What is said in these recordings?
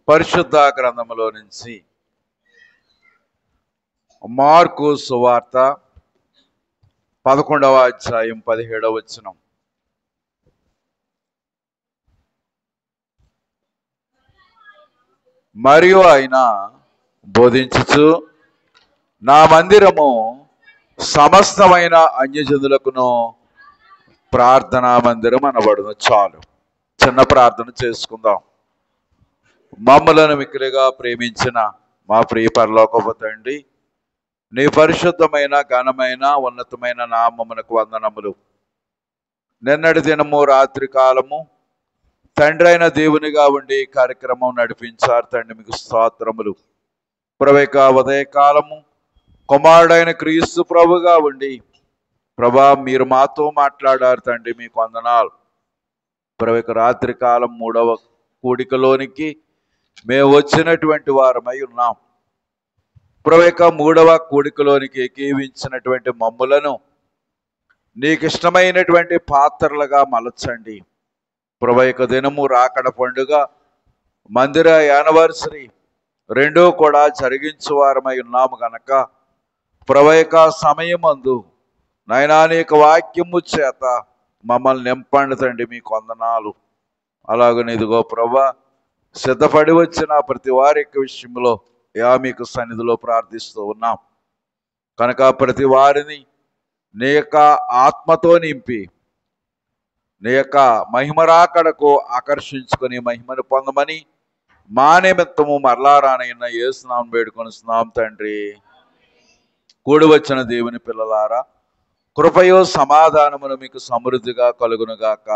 పరిశుద్ధ గ్రంథములో నుంచి మార్కు సువార్త 11వ అధ్యాయం 17వ వచనం. మరియు ఆయన బోధించుచు, నా మందిరము సమస్తమైన అన్యజనులకును ప్రార్థనా మందిరం అనబడును. చాలు, చిన్న ప్రార్థన చేసుకుందాం. మమ్మలను మిక్కిలిగా ప్రేమించిన మా ప్రియ పరలోకపు తండ్రి, నీ పరిశుద్ధమైన ఘనమైన ఉన్నతమైన నామమునకు వందనములు. నిన్నటి దినము రాత్రి కాలము తండ్రి అయిన దేవునిగా ఉండి కార్యక్రమం నడిపించారు తండ్రి, మీకు స్తోత్రములు. ప్రవేక ఉదయకాలము కుమారుడైన క్రీస్తు ప్రభుగా ఉండి ప్రభా మీరు మాతో మాట్లాడారు తండ్రి, మీకు వందనాలు. ప్రవేక రాత్రి కాలం 3వ కూడికలోనికి మేము వచ్చినటువంటి వారమై ఉన్నాం. ప్రవేక 3వ కూడికలోనికి ఏకీవించినటువంటి మమ్ములను నీకు ఇష్టమైనటువంటి పాత్రలుగా మలచండి. ప్రవేక దినము రాకడ పండుగ మందిర యానివర్సరీ రెండూ కూడా జరిగించువారమై ఉన్నాము కనుక ప్రవేక సమయమందు నైనా నీకు వాక్యము చేత మమ్మల్ని నింపండి తండ్రి, మీకు వందనాలు. అలాగని ఇదిగో ప్రభా, సిద్ధపడి వచ్చిన ప్రతి వారి యొక్క విషయంలో మీకు సన్నిధిలో ప్రార్థిస్తూ ఉన్నాం కనుక ప్రతి వారిని నీ యొక్క ఆత్మతో నింపి నీ యొక్క మహిమరాకడకు ఆకర్షించుకొని మహిమను పొందమని మా నిమిత్తము మరలా రానైనా యేసునామమున వేడుకొనుచున్నాం తండ్రి. కూడి వచ్చిన దేవుని పిల్లలారా, కృపయో సమాధానమును మీకు సమృద్ధిగా కలుగునుగాక.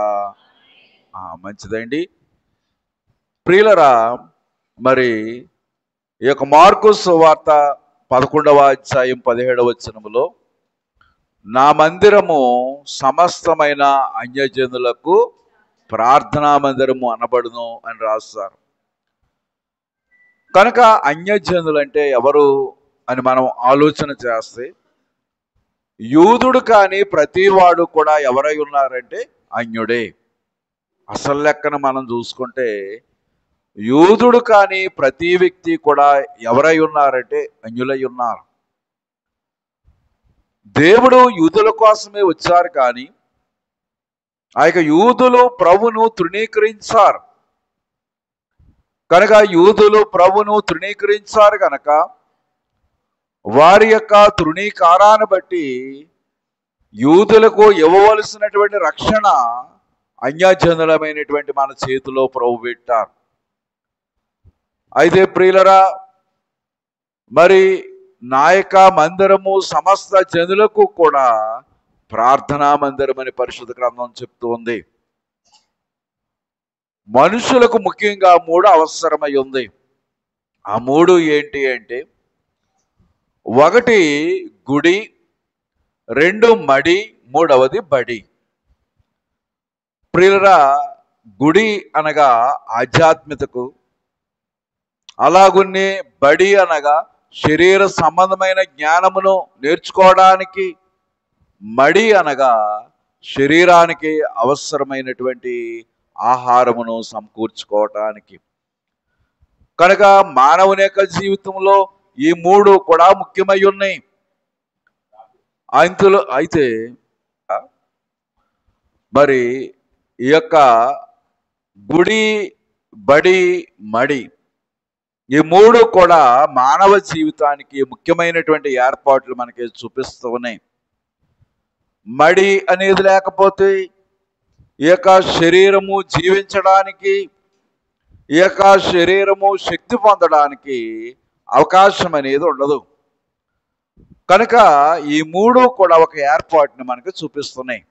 మంచిదండి ప్రియులరా. మరి ఈ యొక్క మార్కు సువార్త 11వ అధ్యాయం 17వ వచనములో నా మందిరము సమస్తమైన అన్యజనులకు ప్రార్థనా మందిరము అనబడును అని రాస్తారు. కనుక అన్యజనులు అంటే ఎవరు అని మనం ఆలోచన చేస్తే, యూదుడు కానీ ప్రతివాడు కూడా ఎవరై ఉన్నారంటే అన్యుడే. అసలు లెక్కన మనం చూసుకుంటే యూదుడు కానీ ప్రతి వ్యక్తి కూడా ఎవరై ఉన్నారంటే అన్యులై ఉన్నారు. దేవుడు యూదుల కోసమే వచ్చారు కానీ ఆ యొక్క యూదులు ప్రభును తృణీకరించారు కనుక యూదులు ప్రభును తృణీకరించారు కనుక వారి యొక్క తృణీకారాన్ని బట్టి యూదులకు ఇవ్వవలసినటువంటి రక్షణ అన్యజనులమైనటువంటి మన చేతిలో ప్రభు పెట్టారు. అయితే ప్రియులరా, మరి నా యొక్క మందిరము సమస్త జనులకు కూడా ప్రార్థనా మందిరం అని పరిశుద్ధ గ్రంథం చెప్తూ ఉంది. మనుషులకు ముఖ్యంగా 3 అవసరమై ఉంది. ఆ 3 ఏంటి అంటే, 1 గుడి, 2 మడి, 3వది బడి. ప్రియులరా, గుడి అనగా ఆధ్యాత్మికతకు, అలాగున్నే బడి అనగా శరీర సంబంధమైన జ్ఞానమును నేర్చుకోవడానికి, మడి అనగా శరీరానికి అవసరమైనటువంటి ఆహారమును సమకూర్చుకోవటానికి. కనుక మానవుని యొక్క జీవితంలో ఈ 3 కూడా ముఖ్యమై ఉన్నాయి. అయితే మరి ఈ యొక్క గుడి, బడి, మడి ఈ 3 కూడా మానవ జీవితానికి ముఖ్యమైనటువంటి ఏర్పాట్లు మనకి చూపిస్తూ ఉన్నాయి. మడి అనేది లేకపోతే ఈ యొక్క శరీరము జీవించడానికి, ఈ యొక్క శరీరము శక్తి పొందడానికి అవకాశం అనేది ఉండదు. కనుక ఈ 3 కూడా ఒక ఏర్పాటుని మనకు చూపిస్తున్నాయి.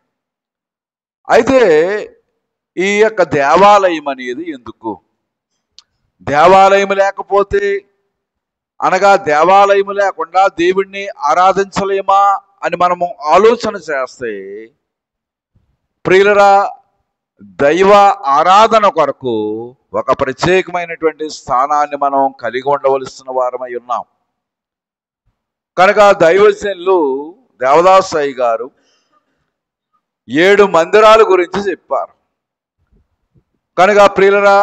అయితే ఈ యొక్క దేవాలయం అనేది ఎందుకు? దేవాలయం లేకపోతే అనగా దేవాలయం లేకుండా దేవుణ్ణి ఆరాధించలేమా అని మనము ఆలోచన చేస్తే, ప్రియులరా, దైవ ఆరాధన కొరకు ఒక ప్రత్యేకమైనటువంటి స్థానాన్ని మనం కలిగి ఉండవలసిన వారమై ఉన్నాం. కనుక దైవజనులు దేవదాసయ్య గారు 7 మందిరాల గురించి చెప్పారు. కనుక ప్రియులరా,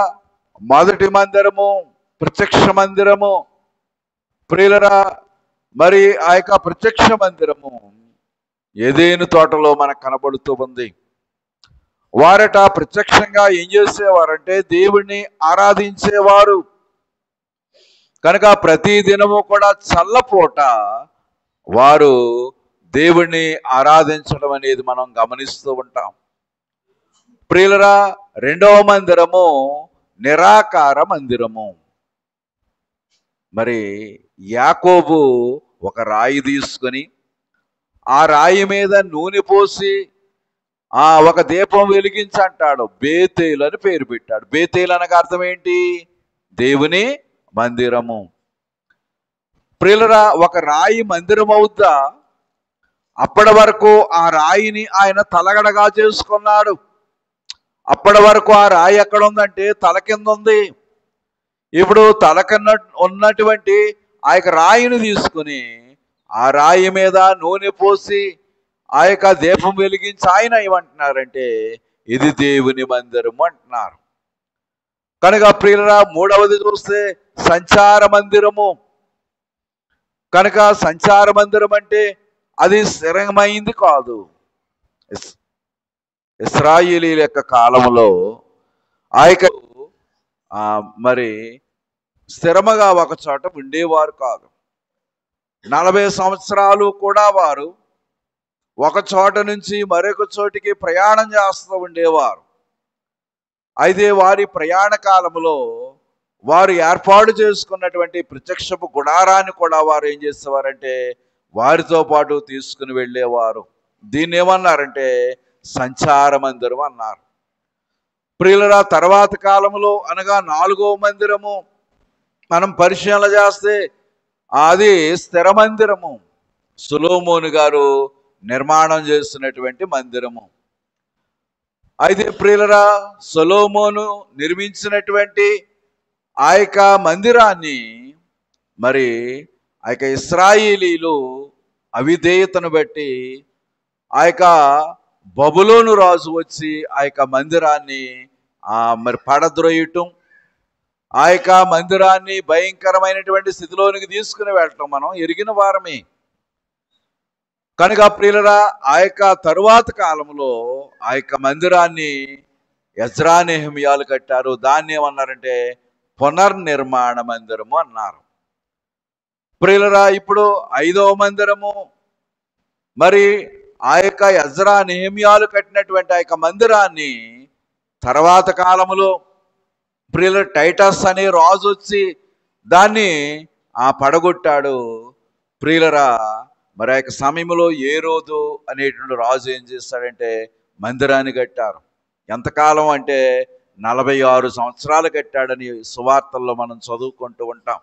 మొదటి మందిరము ప్రత్యక్ష మందిరము. ప్రియులరా, మరి ఆ యొక్క ప్రత్యక్ష మందిరము ఏదెను తోటలో మనకు కనబడుతూ ఉంది. వారట ప్రత్యక్షంగా ఏం చేసేవారంటే దేవుణ్ణి ఆరాధించేవారు. కనుక ప్రతి దినము కూడా చల్లపూట వారు దేవుణ్ణి ఆరాధించడం అనేది మనం గమనిస్తూ ఉంటాం. ప్రియులరా, రెండవ మందిరము నిరాకార మందిరము. మరి యాకోబు ఒక రాయి తీసుకొని ఆ రాయి మీద నూనె పోసి ఒక దీపం వెలిగించి అంటాడు, బేతేలు అని పేరు పెట్టాడు. బేతేలు అనగా అర్థం ఏంటి? దేవుని మందిరము. ప్రియులరా, ఒక రాయి మందిరం అవుద్దా? అప్పటి వరకు ఆ రాయిని ఆయన తలగడగా చేసుకున్నాడు. అప్పటి వరకు ఆ రాయి ఎక్కడ ఉందంటే తల కింద ఉంది. ఇప్పుడు తల కింద ఉన్నటువంటి ఆ యొక్క రాయిని తీసుకుని ఆ రాయి మీద నూనె పోసి ఆ యొక్క దీపం వెలిగించి ఆయన ఏమంటున్నారంటే ఇది దేవుని మందిరము అంటున్నారు. కనుక ప్రియులరా, మూడవది చూస్తే సంచార మందిరము. కనుక సంచార మందిరం అంటే అది స్థిరమైంది కాదు. ఇశ్రాయేలీల యొక్క కాలంలో ఆ యొక్క మరి స్థిరముగా ఒక చోట ఉండేవారు కాదు. 40 సంవత్సరాలు కూడా వారు ఒక చోట నుంచి మరొక చోటికి ప్రయాణం చేస్తూ ఉండేవారు. అయితే వారి ప్రయాణ కాలంలో వారు ఏర్పాటు చేసుకున్నటువంటి ప్రత్యక్షపు గుడారాన్ని కూడా వారు ఏం చేసేవారంటే వారితో పాటు తీసుకుని వెళ్ళేవారు. దీన్ని ఏమన్నారంటే సంచార మందిరం అన్నారు. ప్రియులరా, తర్వాత కాలంలో అనగా 4వ మందిరము మనం పరిశీలన చేస్తే అది స్థిర మందిరము. సొలొమోను గారు నిర్మాణం చేస్తున్నటువంటి మందిరము. అయితే ప్రియులరా, సొలొమోను నిర్మించినటువంటి ఆ యొక్క మందిరాన్ని మరి ఆ యొక్క ఇశ్రాయేలీలు అవిధేయతను బట్టి ఆ యొక్క బబులోను రాజు వచ్చి ఆ యొక్క మందిరాన్ని మరి పడద్రోయటం, ఆ యొక్క మందిరాన్ని భయంకరమైనటువంటి స్థితిలోనికి తీసుకుని వెళ్ళటం మనం ఎరిగిన వారమే. కనుక ప్రియులరా, ఆ యొక్క తరువాత కాలంలో ఆ యొక్క మందిరాన్ని ఎజ్రా నెహెమ్యాలు కట్టారు. దాన్ని ఏమన్నారంటే పునర్నిర్మాణ మందిరము అన్నారు. ప్రియులరా, ఇప్పుడు 5వ మందిరము మరి ఆ యొక్క ఎజ్రా నెహెమ్యాలు కట్టినటువంటి ఆ యొక్క మందిరాన్ని తర్వాత కాలంలో ప్రియుల టైటస్ అనే రాజు వచ్చి దాన్ని పడగొట్టాడు. ప్రియులరా, మరి ఆ యొక్క సమయంలో ఏరోదు అనేటువంటి రాజు ఏం చేస్తాడంటే మందిరాన్ని కట్టారు. ఎంతకాలం అంటే 46 సంవత్సరాలు కట్టాడని సువార్తల్లో మనం చదువుకుంటూ ఉంటాం.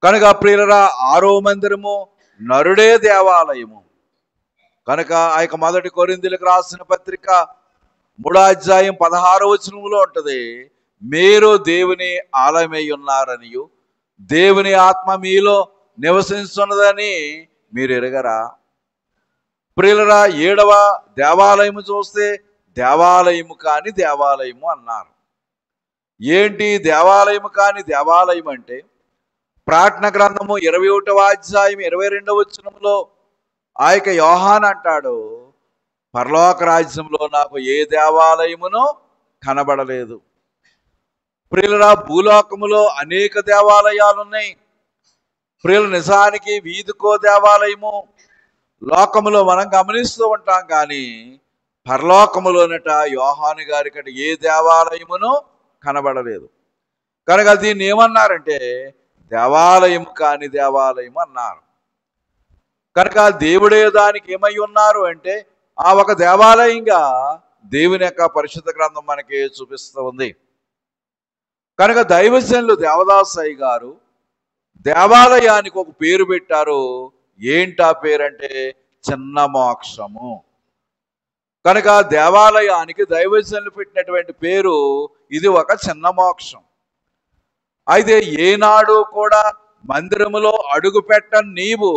కనుక ప్రియులరా, 6వ మందిరము నరుడే దేవాలయము. కనుక ఆ యొక్క 1 కొరింథీయులకు రాసిన పత్రిక 3వ అధ్యాయం 16వ వచనంలో ఉంటది, మీరు దేవుని ఆలయమై ఉన్నారనియు దేవుని ఆత్మ మీలో నివసించున్నదని మీరు ఎరగరా? ప్రియులరా, 7వ దేవాలయము చూస్తే దేవాలయము కాని దేవాలయము అన్నారు. ఏంటి దేవాలయము కాని దేవాలయం అంటే? ప్రకటన గ్రంథము 21వ అధ్యాయం 22వ వచనంలో ఆ యొక్క యోహాను అంటాడు, పరలోక రాజ్యంలో నాకు ఏ దేవాలయమునో కనబడలేదు. ప్రియులరా, భూలోకములో అనేక దేవాలయాలు ఉన్నాయి. ప్రియుల, నిజానికి వీధికో దేవాలయము లోకములో మనం గమనిస్తూ ఉంటాం. కానీ పరలోకములోనట యోహాను గారికట ఏ దేవాలయమునో కనబడలేదు. కనుక దీన్ని ఏమన్నారంటే దేవాలయం కాని దేవాలయం అన్నారు. కనుక దేవుడే దానికి ఏమై ఉన్నారు అంటే ఒక దేవాలయంగా దేవుని యొక్క పరిశుద్ధ గ్రంథం మనకి చూపిస్తూ ఉంది. కనుక దైవజనులు దేవదాసయ్య గారు దేవాలయానికి ఒక పేరు పెట్టారు. ఏంటా పేరంటే చిన్న మోక్షము. కనుక దేవాలయానికి దైవజనులు పెట్టినటువంటి పేరు ఇది ఒక చిన్న మోక్షం. అయితే ఏనాడు కూడా మందిరములో అడుగు పెట్టని నీవు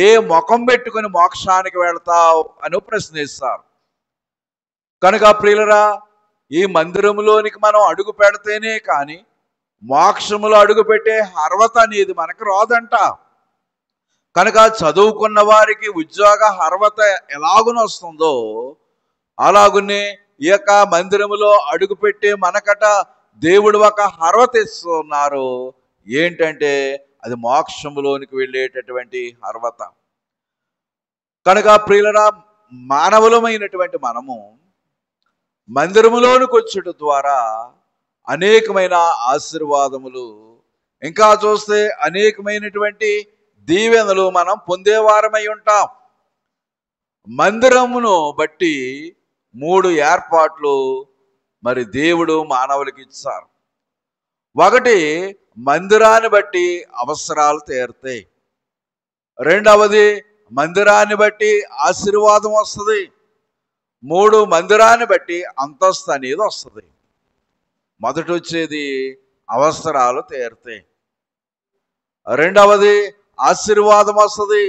ఏ ముఖం పెట్టుకుని మోక్షానికి వెళతావు అని ప్రశ్నిస్తారు. కనుక ప్రియులరా, ఈ మందిరంలోనికి మనం అడుగు పెడితేనే కానీ మోక్షములో అడుగుపెట్టే అర్హత అనేది మనకు రాదంట. కనుక చదువుకున్న వారికి ఉద్యోగ అర్హత ఎలాగునొస్తుందో అలాగునే ఈ యొక్క మందిరములో అడుగుపెట్టే మనకట దేవుడు ఒక అర్హత ఇస్తున్నారు. ఏంటంటే అది మోక్షములోనికి వెళ్ళేటటువంటి అర్హత. కనుక ప్రియులరా, మానవులమైనటువంటి మనము మందిరములోనికి వచ్చుట ద్వారా అనేకమైన ఆశీర్వాదములు, ఇంకా చూస్తే అనేకమైనటువంటి దీవెనలు మనం పొందేవారమై ఉంటాం. మందిరమును బట్టి 3 ఏర్పాట్లు మరి దేవుడు మానవులకి ఇచ్చారు. ఒకటి, మందిరాన్ని బట్టి అవసరాలు తీరుతాయి. రెండవది, మందిరాన్ని బట్టి ఆశీర్వాదం వస్తుంది. 3, మందిరాన్ని బట్టి అంతస్తు అనేది వస్తుంది. మొదటి వచ్చేది అవసరాలు తీరుతాయి, రెండవది ఆశీర్వాదం వస్తుంది,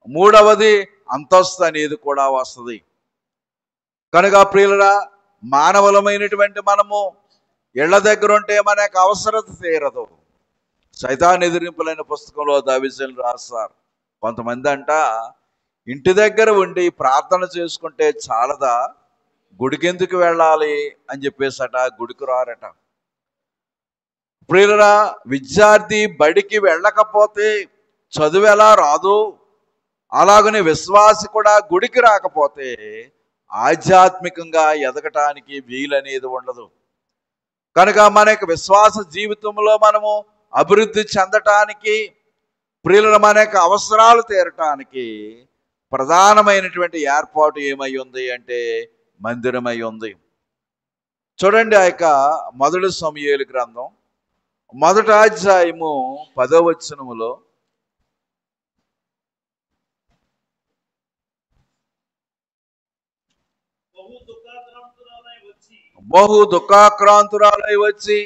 మూడవది అంతస్తు అనేది కూడా వస్తుంది. కనుక ప్రియులరా, మానవులమైనటువంటి మనము ఇళ్ల దగ్గర ఉంటే మనకు అవసరత తీరదు. సైతాన్ ఎదిరింపులైన పుస్తకంలో దావీదు రాస్తారు. కొంతమంది అంట ఇంటి దగ్గర ఉండి ప్రార్థన చేసుకుంటే చాలదా, గుడికెందుకు వెళ్ళాలి అని చెప్పేసట గుడికి రారట. ప్రియులరా, విద్యార్థి బడికి వెళ్ళకపోతే చదువు ఎలా రాదు, అలాగనే విశ్వాసి కూడా గుడికి రాకపోతే ఆధ్యాత్మికంగా ఎదగటానికి వీలనేది ఉండదు. కనుక మన యొక్క విశ్వాస జీవితంలో మనము అభివృద్ధి చెందటానికి, ప్రియుల మన యొక్క అవసరాలు తీరటానికి ప్రధానమైనటువంటి ఏర్పాటు ఏమై ఉంది అంటే మందిరమై ఉంది. చూడండి, ఆ యొక్క మొదటి సమూయేలు గ్రంథం 1వ అధ్యాయము 10వ వచనములో, బహు దుఃఖాక్రాంతురాలై వచ్చి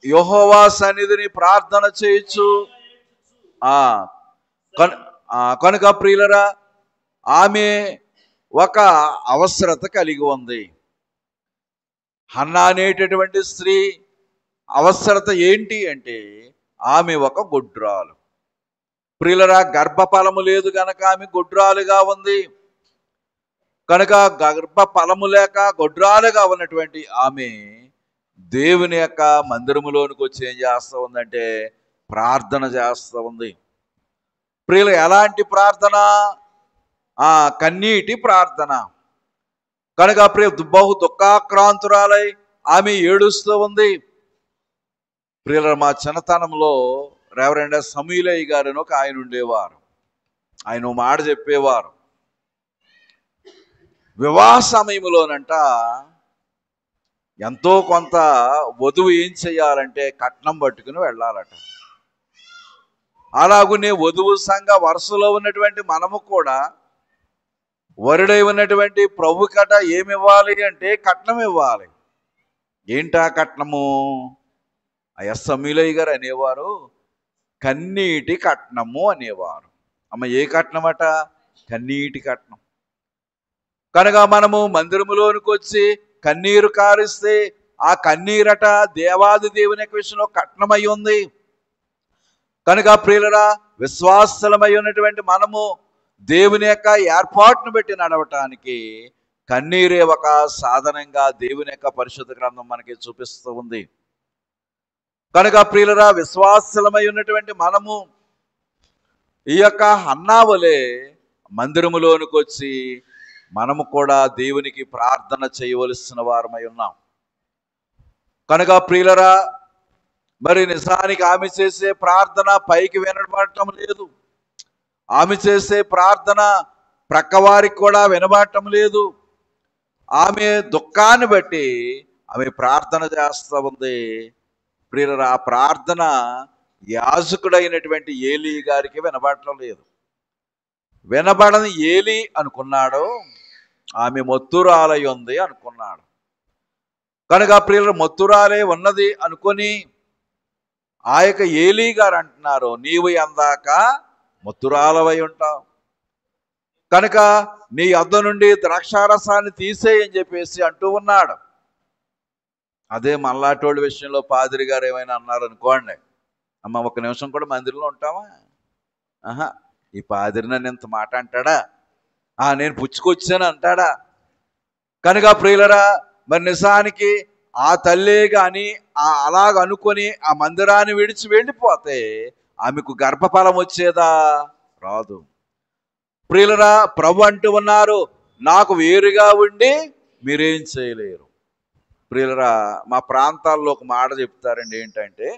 యెహోవా సన్నిధిని ప్రార్థన చేయొచ్చు. కనుక ప్రియులరా, ఆమె ఒక అవసరత కలిగి ఉంది. హన్నా అనేటటువంటి స్త్రీ అవసరత ఏంటి అంటే ఆమె ఒక గొడ్రాలు. ప్రియులరా, గర్భఫలము లేదు కనుక ఆమె గొడ్రాలుగా ఉంది. కనుక గర్భఫలము లేక గొడ్రాలుగా ఉన్నటువంటి ఆమె దేవుని యొక్క మందిరములోనికి వచ్చి ఏం చేస్తూ ఉందంటే ప్రార్థన చేస్తూ ఉంది. ప్రియులు, ఎలాంటి ప్రార్థన? కన్నీటి ప్రార్థన. కనుక ప్రియ బహు దుఃఖాక్రాంతురాలై ఆమె ఏడుస్తూ ఉంది. ప్రియుల, మా చిన్నతనంలో రెవరెండ్ సమూయేలయ్య గారు ఒక ఆయన ఉండేవారు. ఆయన మాట చెప్పేవారు. వివాహ సమయంలోనంట ఎంతో కొంత వధువు ఏం చెయ్యాలంటే కట్నం పట్టుకుని వెళ్ళాలట. అలాగునే వధువు సంఘ వరుసలో ఉన్నటువంటి మనము కూడా వరుడై ఉన్నటువంటి ప్రభు కట ఏమి ఇవ్వాలి అంటే కట్నం ఇవ్వాలి. ఏంటా కట్నము? సమూయేలయ్య గారు అనేవారు కన్నీటి కట్నము అనేవారు. అమ్మ, ఏ కట్నం అట? కన్నీటి కట్నం. కనుక మనము మందిరములోనికి వచ్చి కన్నీరు కారిస్తే ఆ కన్నీరట దేవాది దేవుని యొక్క విషయంలో కట్నమై ఉంది. కనుక ప్రియులరా, విశ్వాసలమై ఉన్నటువంటి మనము దేవుని యొక్క ఏర్పాటును బట్టి నడవటానికి కన్నీరే ఒక సాధనంగా దేవుని యొక్క పరిశుద్ధ గ్రంథం మనకి చూపిస్తూ ఉంది. కనుక ప్రియులరా, విశ్వాసలమై ఉన్నటువంటి మనము ఈ యొక్క హన్నా వలె మందిరములోనికి వచ్చి మనము కూడా దేవునికి ప్రార్థన చేయవలసిన వారమై ఉన్నాం. కనుక ప్రియులరా, మరి నిజానికి ఆమె చేసే ప్రార్థన పైకి వినబడటం లేదు. ఆమె చేసే ప్రార్థన ప్రక్కవారికి కూడా వినబడటం లేదు. ఆమె దుఃఖాన్ని బట్టి ఆమె ప్రార్థన చేస్తూ ఉంది. ప్రియులరా, ఆ ప్రార్థన యాజకుడైనటువంటి ఏలీ గారికి వినబడటం లేదు. వినబడని ఏలీ అనుకున్నాడు, ఆమె మొత్తురాలై ఉంది అనుకున్నాడు. కనుక ప్రియులు, మొత్తురాలే ఉన్నది అనుకొని ఆ యొక్క ఏలీ గారు అంటున్నారు, నీవు ఎందాక మొత్తురాలవై ఉంటావు కనుక నీ యొద్ద నుండి ద్రాక్షారసాన్ని తీసేయని చెప్పేసి అంటూ ఉన్నాడు. అదే మల్లాటోళ్ళ విషయంలో పాదిరి గారు ఏమైనా అన్నారనుకోండి, అమ్మ ఒక నిమిషం కూడా మందిరంలో ఉంటావా? ఆహా, ఈ పాదిరి నన్ను ఇంత మాట అంటాడా? నేను పుచ్చుకొచ్చాను అంటాడా? కనుక ప్రియులరా, మరి నిజానికి ఆ తల్లే గాని అలాగ అనుకొని ఆ మందిరాన్ని విడిచి వెళ్ళిపోతే ఆమెకు గర్భఫలం వచ్చేదా? రాదు. ప్రియులరా, ప్రభు అంటూ ఉన్నారు, నాకు వేరుగా ఉండి మీరేం చేయలేరు. ప్రియులరా, మా ప్రాంతాల్లో ఒక మాట చెప్తారండి, ఏంటంటే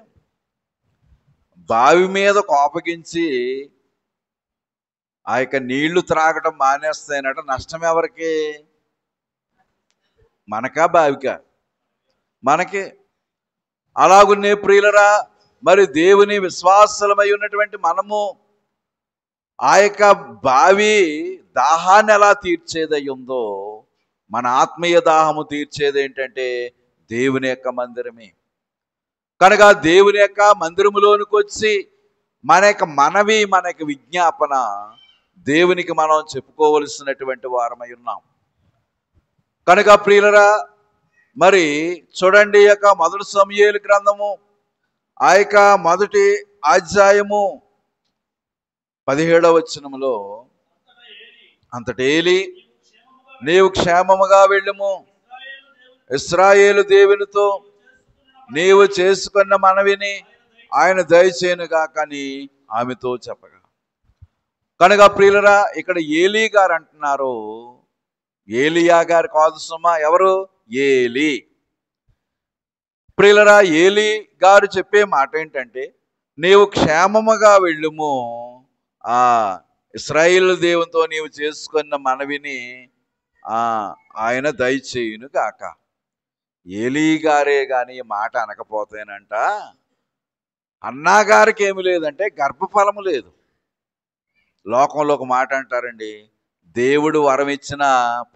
బావి మీద కోపగించి ఆ యొక్క నీళ్లు త్రాగటం మానేస్తాయనట. నష్టం ఎవరికి? మనకా బావికా? మనకి. అలాగున్నే ప్రియులరా, మరి దేవుని విశ్వాసలమై ఉన్నటువంటి మనము ఆ యొక్క బావి దాహాన్ని ఎలా తీర్చేదై ఉందో, మన ఆత్మీయ దాహము తీర్చేది ఏంటంటే దేవుని యొక్క మందిరమే. కనుక దేవుని యొక్క మందిరములోనికి వచ్చి మన యొక్క మనవి, మన యొక్క విజ్ఞాపన దేవునికి మనం చెప్పుకోవలసినటువంటి వారమై ఉన్నాం. కనుక ప్రియులరా, మరి చూడండి, యొక్క మొదటి సమూయేలు గ్రంథము ఆ యొక్క మొదటి అధ్యాయము 17వ వచనములో, అంతట ఏలీ, నీవు క్షేమముగా వెళ్ళుము, ఇశ్రాయేలు దేవునితో నీవు చేసుకున్న మనవిని ఆయన దయచేయునుగాక అని ఆమెతో చెప్పగా. కనుక ప్రియులరా, ఇక్కడ ఏలీ గారు అంటున్నారు, ఏలియా గారు కాదు సుమా. ఎవరు? ఏలీ. ప్రియులరా, ఏలీ గారు చెప్పే మాట ఏంటంటే, నీవు క్షేమముగా వెళ్ళుము, ఇశ్రాయేలు దేవునితో నీవు చేసుకున్న మనవిని ఆయన దయచేయును గాక. ఏలీ గారే గాని మాట అనకపోతేనంట, అన్నా గారికి ఏమి లేదంటే గర్భఫలము లేదు. లోకంలో ఒక మాట అంటారండి, దేవుడు వరం ఇచ్చిన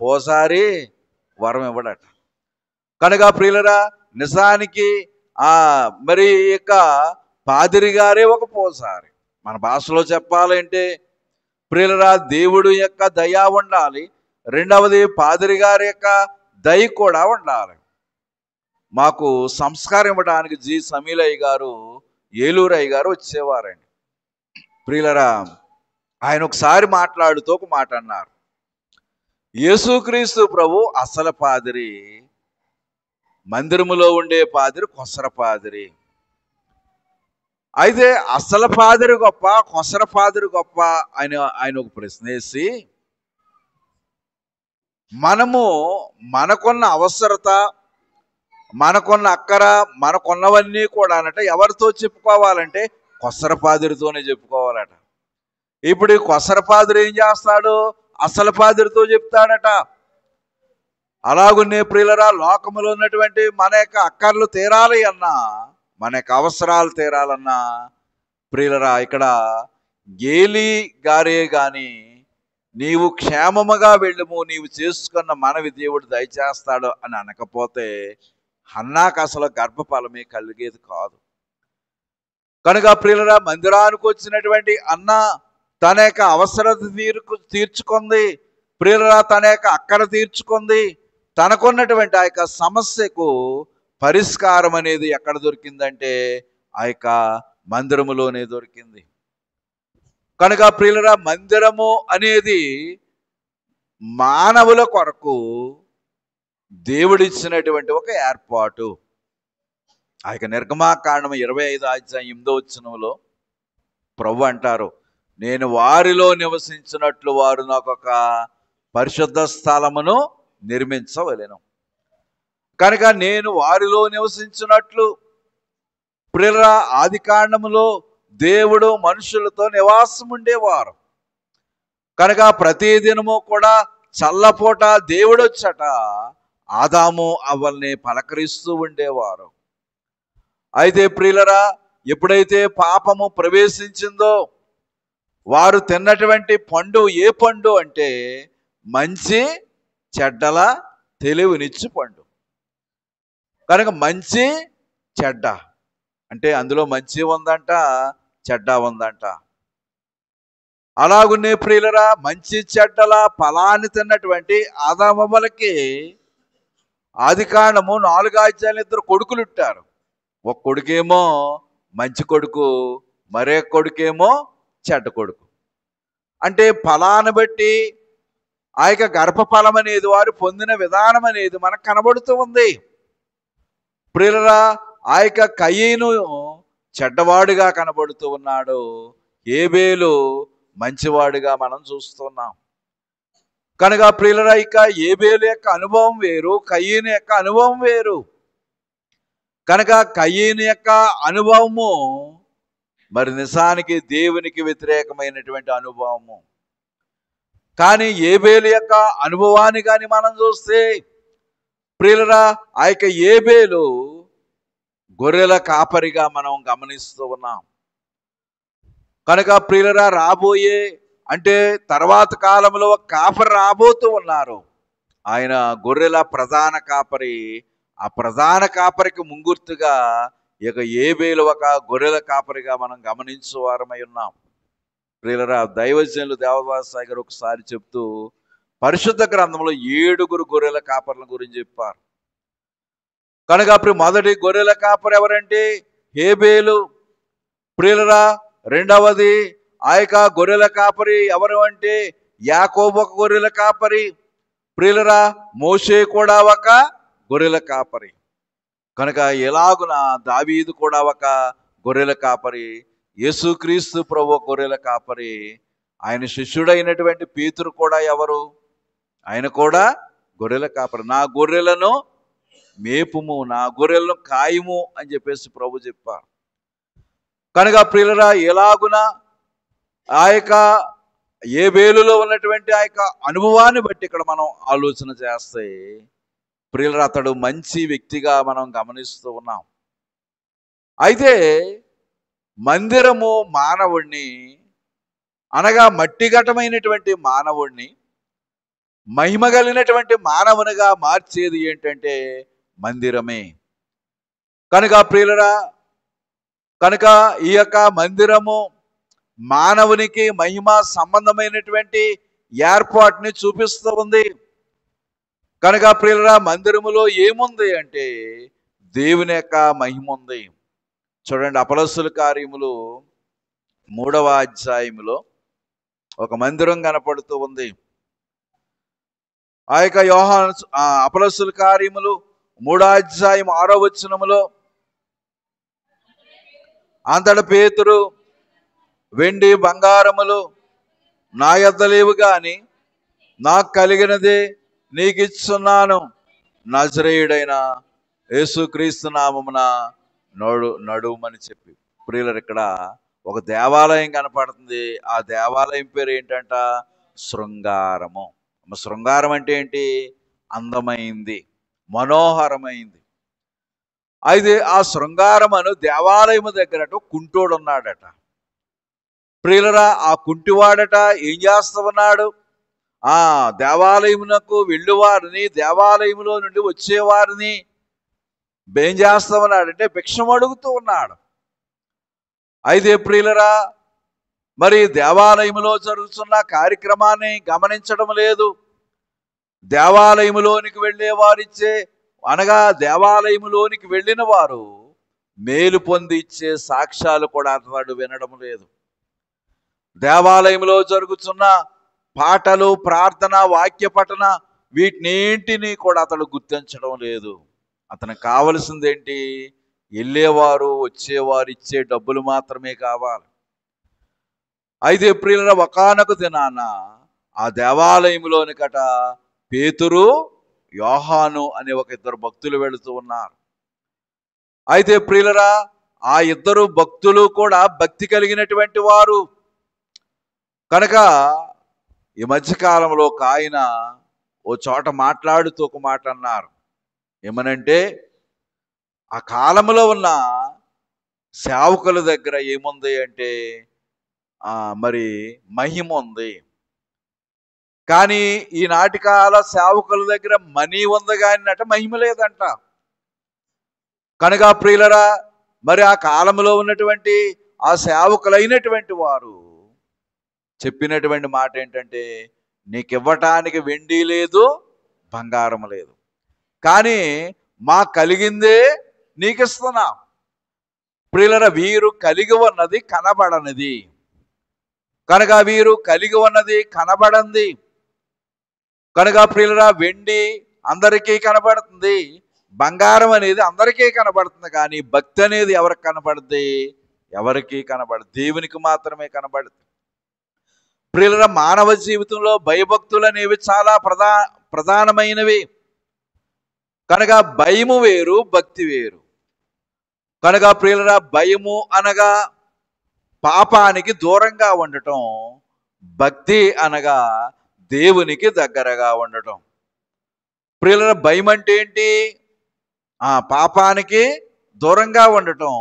పోసారి వరం ఇవ్వడట. కనుక ప్రియులరా, నిజానికి మరి యొక్క పాదిరి గారే ఒక పోసారి. మన భాషలో చెప్పాలంటే ప్రియులరా, దేవుడు యొక్క దయ ఉండాలి, రెండవది పాదిరి గారి యొక్క దయ కూడా ఉండాలి. మాకు సంస్కారం ఇవ్వడానికి జి సమీలయ్య గారు, ఏలూరయ్య గారు వచ్చేవారండి. ప్రియులరా, ఆయన ఒకసారి మాట్లాడుతూ ఒక మాట అన్నారు, యేసుక్రీస్తు ప్రభు అసలు పాదిరి, మందిరములో ఉండే పాదిరి కొసర పాదిరి. అయితే అసలు పాదిరి గొప్ప, కొసర పాదిరి గొప్ప అని ఆయన ఒక ప్రశ్న వేసి, మనము మనకున్న అవసరత, మనకున్న అక్కర, మనకున్నవన్నీ కూడా అనట ఎవరితో చెప్పుకోవాలంటే కొసర పాదిరితోనే చెప్పుకోవాలట. ఇప్పుడు ఈ కొసర పాదిరి ఏం చేస్తాడు? అసలు పాదిరితో చెప్తాడట. అలాగున్నే ప్రియులరా, లోకములో ఉన్నటువంటి మన యొక్క అక్కర్లు తీరాలి అన్నా, మన యొక్క అవసరాలు తీరాలన్నా ప్రియులరా, ఇక్కడ ఏలీ గారే గాని నీవు క్షేమముగా వెళ్ళుము, నీవు చేసుకున్న మనవి దేవుడు దయచేస్తాడు అని అనకపోతే హన్నాకు అసలు గర్భఫలమే కలిగేది కాదు. కనుక ప్రియులరా, మందిరానికి వచ్చినటువంటి అన్న తన యొక్క అవసరత తీర్చుకుంది. ప్రియులరా, తన యొక్క అక్కర తీర్చుకుంది. తనకున్నటువంటి ఆ యొక్క సమస్యకు పరిష్కారం అనేది ఎక్కడ దొరికిందంటే ఆ యొక్క మందిరములోనే దొరికింది. కనుక ప్రియులరా, మందిరము అనేది మానవుల కొరకు దేవుడిచ్చినటువంటి ఒక ఏర్పాటు. ఆ యొక్క నిర్గమాకాండం 25వ అధ్యాయం 8వ వచనంలో ప్రభు అంటారు, నేను వారిలో నివసించినట్లు వారు నాకు ఒక పరిశుద్ధ స్థలమును నిర్మించవలెను. కనుక నేను వారిలో నివసించినట్లు, ప్రియులరా, ఆది కాండములో దేవుడు మనుషులతో నివాసం ఉండేవారు. కనుక ప్రతి దినము కూడా చల్లపూట దేవుడు వచ్చట ఆదాము అవ్వల్ని పలకరిస్తూ ఉండేవారు. అయితే ప్రియులరా, ఎప్పుడైతే పాపము ప్రవేశించిందో వారు తిన్నటువంటి పండు ఏ పండు అంటే మంచి చెడ్డల తెలివినిచ్చు పండు. కనుక మంచి చెడ్డ అంటే అందులో మంచి ఉందంట, చెడ్డ ఉందంట. అలాగున్నే ప్రియులరా, మంచి చెడ్డల ఫలాన్ని తిన్నటువంటి ఆదామవ్వలకి ఆదికాండము 4 అధ్యాయాలు ఇద్దరు కొడుకులు ఉంటారు. ఒక కొడుకేమో మంచి కొడుకు, మరే కొడుకేమో చెడ్డ కొడుకు. అంటే ఫలాన్ని బట్టి ఆ యొక్క గర్భఫలం అనేది వారు పొందిన విధానం అనేది మనకు కనబడుతూ ఉంది. ప్రియులారా, ఆ యొక్క కయీను చెడ్డవాడుగా కనబడుతూ ఉన్నాడు, హేబేలు మంచివాడుగా మనం చూస్తున్నాం. కనుక ప్రియులారా, ఇక హేబేలు యొక్క అనుభవం వేరు, కయీను యొక్క అనుభవం వేరు. కనుక కయీను యొక్క అనుభవము మరి నిజానికి దేవునికి వ్యతిరేకమైనటువంటి అనుభవము. కానీ హేబేలు యొక్క అనుభవాన్ని కానీ మనం చూస్తే ప్రియులారా, ఆ యొక్క హేబేలు గొర్రెల కాపరిగా మనం గమనిస్తూ ఉన్నాం. కనుక ప్రియులారా, రాబోయే అంటే తర్వాత కాలంలో ఒక కాపరి రాబోతూ ఉన్నారు. ఆయన గొర్రెల ప్రధాన కాపరి. ఆ ప్రధాన కాపరికి ముంగుర్తుగా ఇక హేబేలు ఒక గొర్రెల కాపరిగా మనం గమనించువారమై ఉన్నాం. ప్రియులారా, దైవజనులు దేవదాసాయి గారు ఒకసారి చెప్తూ పరిశుద్ధ గ్రంథంలో 7 గొర్రెల కాపర్ల గురించి చెప్పారు. కనుక మొదటి గొర్రెల కాపరి ఎవరంటే హేబేలు. ప్రియులారా, రెండవది ఆ యొక్క గొర్రెల కాపరి ఎవరు అంటే యాకోబు ఒక గొర్రెల కాపరి. ప్రియులారా, మోషే కూడా ఒక గొర్రెల కాపరి. కనుక ఎలాగున దావీదు కూడా ఒక గొర్రెల కాపరి, యేసుక్రీస్తు ప్రభు గొర్రెల కాపరి. ఆయన శిష్యుడైనటువంటి పేతురు కూడా ఎవరు? ఆయన కూడా గొర్రెల కాపరి. నా గొర్రెలను మేపుము, నా గొర్రెలను కాయము అని చెప్పేసి ప్రభు చెప్పారు. కనుక ప్రియులారా, ఎలాగున ఆ యొక్క హేబేలులో ఉన్నటువంటి ఆ యొక్క అనుభవాన్ని బట్టి ఇక్కడ మనం ఆలోచన చేస్తే ప్రియులారా, అతడు మంచి వ్యక్తిగా మనం గమనిస్తూ ఉన్నాం. అయితే మందిరము మానవుణ్ణి, అనగా మట్టిఘటమైనటువంటి మానవుణ్ణి మహిమ కలిగినటువంటి మానవునిగా మార్చేది ఏంటంటే మందిరమే. కనుక ప్రియులారా, కనుక ఈ యొక్క మందిరము మానవునికి మహిమ సంబంధమైనటువంటి ఏర్పాటుని చూపిస్తూ ఉంది. కనుక ప్రియులారా, మందిరములో ఏముంది అంటే దేవుని యొక్క మహిమ ఉంది. చూడండి, అపొస్తలుల కార్యములు 3వ అధ్యాయములో ఒక మందిరం కనపడుతూ ఉంది. ఆ యొక్క యోహాను అపొస్తలుల కార్యములు 3వ అధ్యాయం 6వ వచనములో, అంతట పేతురు, వెండి బంగారములు నా యొద్ద లేవు గాని నాకు కలిగినదే నీకు ఇస్తున్నాను, నజరేయుడైన యేసుక్రీస్తు నామమున నడుమని చెప్పి. ప్రియులారా, ఇక్కడ ఒక దేవాలయం కనపడుతుంది. ఆ దేవాలయం పేరు ఏంటంట? శృంగారము. శృంగారం అంటే ఏంటి? అందమైంది, మనోహరమైంది. అయితే ఆ శృంగారం అను దేవాలయము దగ్గరట కుంటోడు ఉన్నాడట. ప్రియులారా, ఆ కుంటివాడట ఏం చేస్తూ ఉన్నాడు? ఆ దేవాలయమునకు వెళ్ళేవారిని, దేవాలయములో నుండి వచ్చేవారిని ఏం చేస్తూ ఉన్నాడంటే భిక్షం అడుగుతూ ఉన్నాడు. అయితే ప్రియులారా, మరి దేవాలయములో జరుగుతున్న కార్యక్రమాన్ని గమనించడం లేదు. దేవాలయములోనికి వెళ్ళే వారిచ్చే, అనగా దేవాలయములోనికి వెళ్ళిన వారు మేలు పొంది ఇచ్చే సాక్ష్యాలు కూడా అతడు వినడం లేదు. దేవాలయంలో జరుగుతున్న పాటలు, ప్రార్థన, వాక్య పఠన వీటినేంటిని కూడా అతడు గుర్తించడం లేదు. అతనికి కావలసింది ఏంటి? వెళ్ళేవారు వచ్చేవారు ఇచ్చే డబ్బులు మాత్రమే కావాలి. అయితే ప్రియులారా, ఒకానొక దినాన ఆ దేవాలయంలోనికట పేతురు, యోహాను అనే ఒక ఇద్దరు భక్తులు వెళుతూ ఉన్నారు. అయితే ప్రియులారా, ఆ ఇద్దరు భక్తులు కూడా భక్తి కలిగినటువంటి వారు. కనుక ఈ మధ్యకాలంలో ఒక ఆయన ఓ చోట మాట్లాడుతూ ఒక మాట అన్నారు. ఏమనంటే, ఆ కాలంలో ఉన్న సేవకుల దగ్గర ఏముంది అంటే మరి మహిమ ఉంది. కానీ ఈనాటి కాల సేవకుల దగ్గర మనీ ఉంది కానీ అట మహిమ లేదంట. కనుక ప్రియులారా, మరి ఆ కాలంలో ఉన్నటువంటి ఆ సేవకులైనటువంటి వారు చెప్పినటువంటి మాట ఏంటంటే, నీకు ఇవ్వటానికి వెండి లేదు, బంగారం లేదు, కానీ మా కలిగిందే నీకు ఇస్తున్నా. ప్రియులరా, వీరు కలిగి ఉన్నది కనబడనిది కనుక, వీరు కలిగి ఉన్నది కనబడంది కనుక ప్రియులరా, వెండి అందరికీ కనబడుతుంది, బంగారం అనేది అందరికీ కనబడుతుంది, కానీ భక్తి అనేది ఎవరికి కనబడుద్ది? ఎవరికి కనబడదు, దేవునికి మాత్రమే కనబడుతుంది. ప్రియులరా, మానవ జీవితంలో భయభక్తులు అనేవి చాలా ప్రధానమైనవి కనుక భయము వేరు, భక్తి వేరు కనుక ప్రియులరా, భయము అనగా పాపానికి దూరంగా ఉండటం, భక్తి అనగా దేవునికి దగ్గరగా ఉండటం. ప్రియులరా, భయం అంటే ఏంటి? పాపానికి దూరంగా ఉండటం.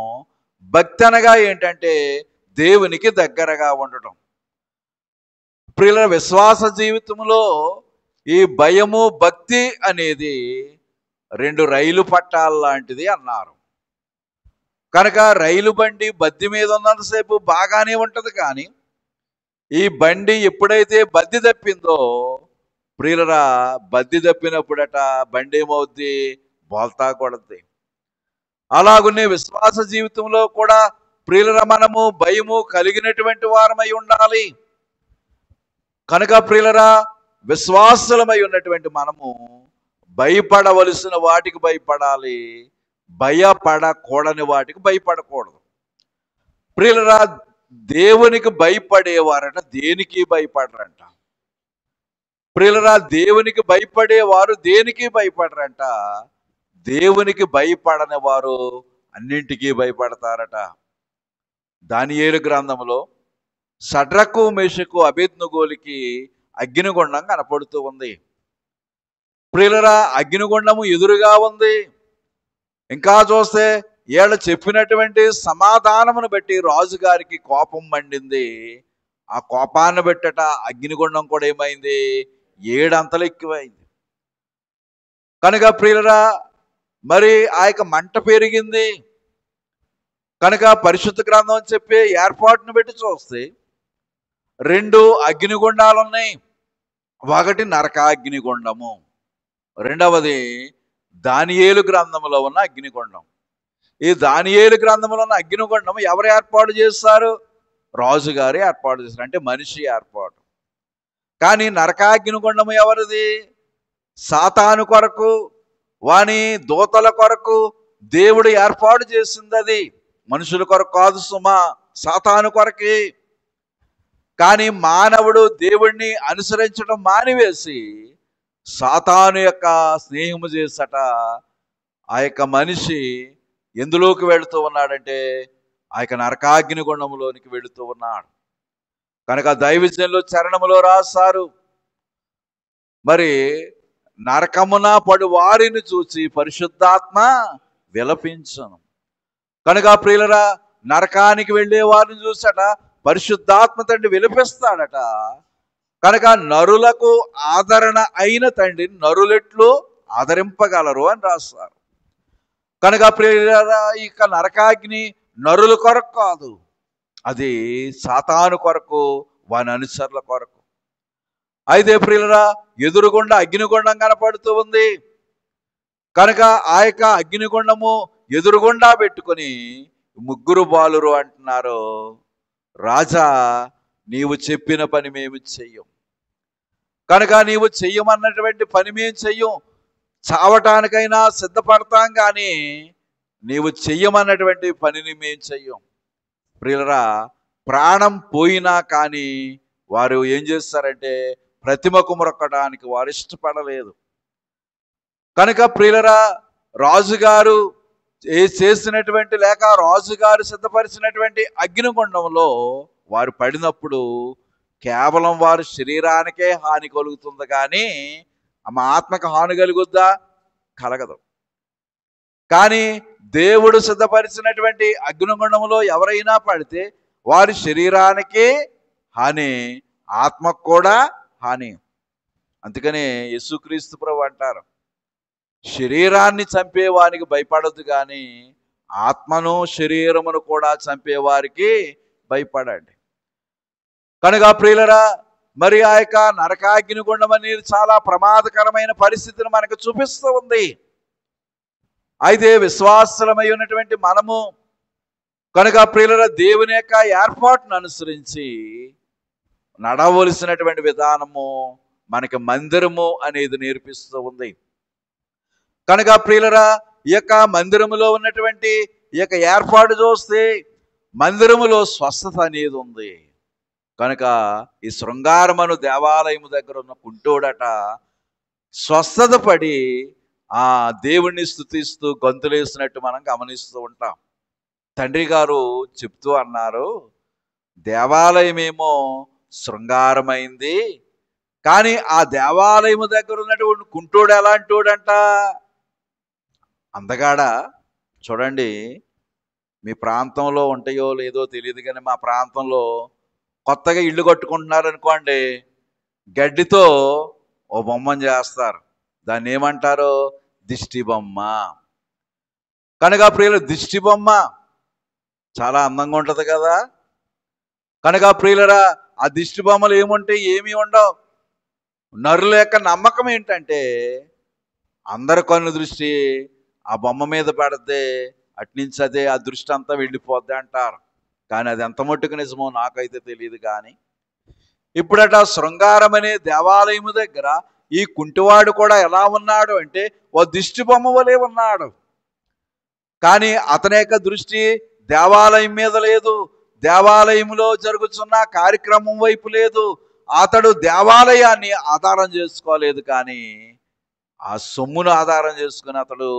భక్తి అనగా ఏంటంటే దేవునికి దగ్గరగా ఉండటం. ప్రియులరా, విశ్వాస జీవితంలో ఈ భయము భక్తి అనేది రెండు రైలు పట్టాల లాంటిది అన్నారు. కనుక రైలు బండి బద్ది మీద ఉన్నంతసేపు బాగానే ఉంటుంది, కానీ ఈ బండి ఎప్పుడైతే బద్ది తప్పిందో ప్రియులరా, బద్ది తప్పినప్పుడట బండి ఏమవుద్ది? బోల్తా కొడద్ది. అలాగునే విశ్వాస జీవితంలో కూడా ప్రియులరా, మనము భయము కలిగినటువంటి వారమై ఉండాలి. కనుక ప్రియులరా, విశ్వాసులమై ఉన్నటువంటి మనము భయపడవలసిన వాటికి భయపడాలి, భయపడకూడని వాటికి భయపడకూడదు. ప్రియులరా, దేవునికి భయపడేవారట దేనికి భయపడరంట. ప్రియులరా, దేవునికి భయపడేవారు దేనికి భయపడరంట. దేవునికి భయపడని వారు అన్నింటికీ భయపడతారట. దానియేలు గ్రంథంలో షడ్రకు, మేషకు, అబేద్నెగోలకి అగ్నిగుండం కనపడుతూ ఉంది. ప్రియులరా, అగ్నిగుండము ఎదురుగా ఉంది. ఇంకా చూస్తే వీళ్ళు చెప్పినటువంటి సమాధానమును బట్టి రాజుగారికి కోపం మండింది. ఆ కోపాన్ని బట్టట అగ్నిగుండం కూడా ఏమైంది? 7 అంతలు ఎక్కువైంది. కనుక ప్రియులరా, మరి ఆ యొక్క మంట పెరిగింది కనుక పరిశుద్ధ గ్రంథం చెప్పే ఏర్పాటును బట్టి చూస్తే 2 అగ్నిగుండాలు ఉన్నాయి. ఒకటి నరకాగ్నిగుండము, రెండవది దానియేలు గ్రంథంలో ఉన్న అగ్నిగుండం. ఈ దానియేలు గ్రంథంలో ఉన్న అగ్నిగుండం ఎవరు ఏర్పాటు చేస్తారు? రాజుగారు ఏర్పాటు చేస్తారు, అంటే మనిషి ఏర్పాటు. కానీ నరకాగ్నిగుండం ఎవరిది? సాతాను కొరకు, వాని దూతల కొరకు దేవుడు ఏర్పాటు చేసింది. అది మనుషుల కొరకు కాదు సుమా, సాతాను కొరకే. కానీ మానవుడు దేవుణ్ణి అనుసరించడం మానివేసి సాతాను యొక్క స్నేహము చేసట ఆ యొక్క మనిషి ఎందులోకి వెళుతూ ఉన్నాడంటే ఆ యొక్క నరకాగ్నిగుండంలోనికి వెళుతూ ఉన్నాడు. కనుక దైవజనులు చరణములో రాశారు, మరి నరకమున పడు వారిని చూసి పరిశుద్ధాత్మ విలపించను. కనుక ప్రియులరా, నరకానికి వెళ్ళే వారిని చూసట పరిశుద్ధాత్మ తండ్రి విలపిస్తాడట. కనుక నరులకు ఆదరణ అయిన తండ్రిని నరులెట్లు ఆదరింపగలరు అని రాస్తారు. కనుక ప్రియులరా, ఇక నరకాగ్ని నరుల కొరకు కాదు, అది సాతాను కొరకు, వాని అనుసరుల కొరకు. అయితే ప్రియులరా, ఎదురుగుండా అగ్నిగుండం కనపడుతూ ఉంది కనుక ఆ యొక్క అగ్నిగుండము ఎదురుగుండా పెట్టుకొని ముగ్గురు బాలురు అంటున్నారు, రాజా నీవు చెప్పిన పని మేము చెయ్యం. కనుక నీవు చెయ్యమన్నటువంటి పని మేము చెయ్యం, చావటానికైనా సిద్ధపడతాం, కానీ నీవు చెయ్యమన్నటువంటి పనిని మేము చెయ్యం. ప్రియులరా, ప్రాణం పోయినా కానీ వారు ఏం చేస్తారంటే ప్రతిమకు మొక్కడానికి వారు ఇష్టపడలేదు. కనుక ప్రియులరా, రాజుగారు చేసినటువంటి లేక రాజుగారు సిద్ధపరిచినటువంటి అగ్నిగుండంలో వారు పడినప్పుడు కేవలం వారి శరీరానికే హాని కలుగుతుంది, కానీ ఆమె ఆత్మకు హాని కలుగుద్దా? కలగదు. కానీ దేవుడు సిద్ధపరిచినటువంటి అగ్నిగుండంలో ఎవరైనా పడితే వారి శరీరానికి హాని, ఆత్మకు కూడా హాని. అందుకనే యేసుక్రీస్తు ప్రభు అంటారు, శరీరాన్ని చంపేవానికి భయపడద్దు, కానీ ఆత్మను శరీరమును కూడా చంపేవారికి భయపడండి. కనుక ప్రియులరా, మరి ఆ యొక్క నరకాగ్నిగుండం అనేది చాలా ప్రమాదకరమైన పరిస్థితిని మనకు చూపిస్తూ ఉంది. అయితే విశ్వాసులమై ఉన్నటువంటి మనము కనుక ప్రియుల దేవుని యొక్క ఏర్పాటును అనుసరించి నడవలసినటువంటి విధానము మనకి మందిరము అనేది నేర్పిస్తూ ఉంది. కనుక ప్రియులరా, ఈ యొక్క మందిరములో ఉన్నటువంటి ఈ యొక్క ఏర్పాటు చూస్తే మందిరములో స్వస్థత అనేది ఉంది. కనుక ఈ శృంగారమను దేవాలయము దగ్గర ఉన్న కుంటోడట స్వస్థత పడి ఆ దేవుణ్ణి స్తుతిస్తూ గంతులేసినట్టు మనం గమనిస్తూ ఉంటాం. తండ్రి గారు చెప్తూ అన్నారు, దేవాలయమేమో శృంగారమైంది, కానీ ఆ దేవాలయము దగ్గర ఉన్నటువంటి కుంటోడు ఎలాంటోడంట, అందగాడ. చూడండి, మీ ప్రాంతంలో ఉంటాయో లేదో తెలియదు కానీ మా ప్రాంతంలో కొత్తగా ఇల్లు కట్టుకుంటున్నారు అనుకోండి, గడ్డితో ఓ బొమ్మను చేస్తారు. దాన్ని ఏమంటారు? దిష్టి బొమ్మ. కనుక ప్రియుల దిష్టి బొమ్మ చాలా అందంగా ఉంటుంది కదా. కనుక ప్రియులరా, ఆ దిష్టి బొమ్మలు ఏముంటాయి? ఏమీ ఉండవు. నరుల యొక్క నమ్మకం ఏంటంటే అందరి కన్ను దృష్టి ఆ బొమ్మ మీద పడితే అట్నుంచి అదే ఆ దృష్టి అంతా వెళ్ళిపోద్ది అంటారు. కానీ అది ఎంత మట్టుకు నిజమో నాకైతే తెలియదు. కానీ ఇప్పుడట శృంగారం అనే దేవాలయము దగ్గర ఈ కుంటివాడు కూడా ఎలా ఉన్నాడు అంటే ఓ దిష్టి బొమ్మ వలె ఉన్నాడు. కానీ అతని యొక్క దృష్టి దేవాలయం మీద లేదు, దేవాలయంలో జరుగుతున్న కార్యక్రమం వైపు లేదు. అతడు దేవాలయాన్ని ఆధారం చేసుకోలేదు, కానీ ఆ సొమ్మును ఆధారం చేసుకుని అతడు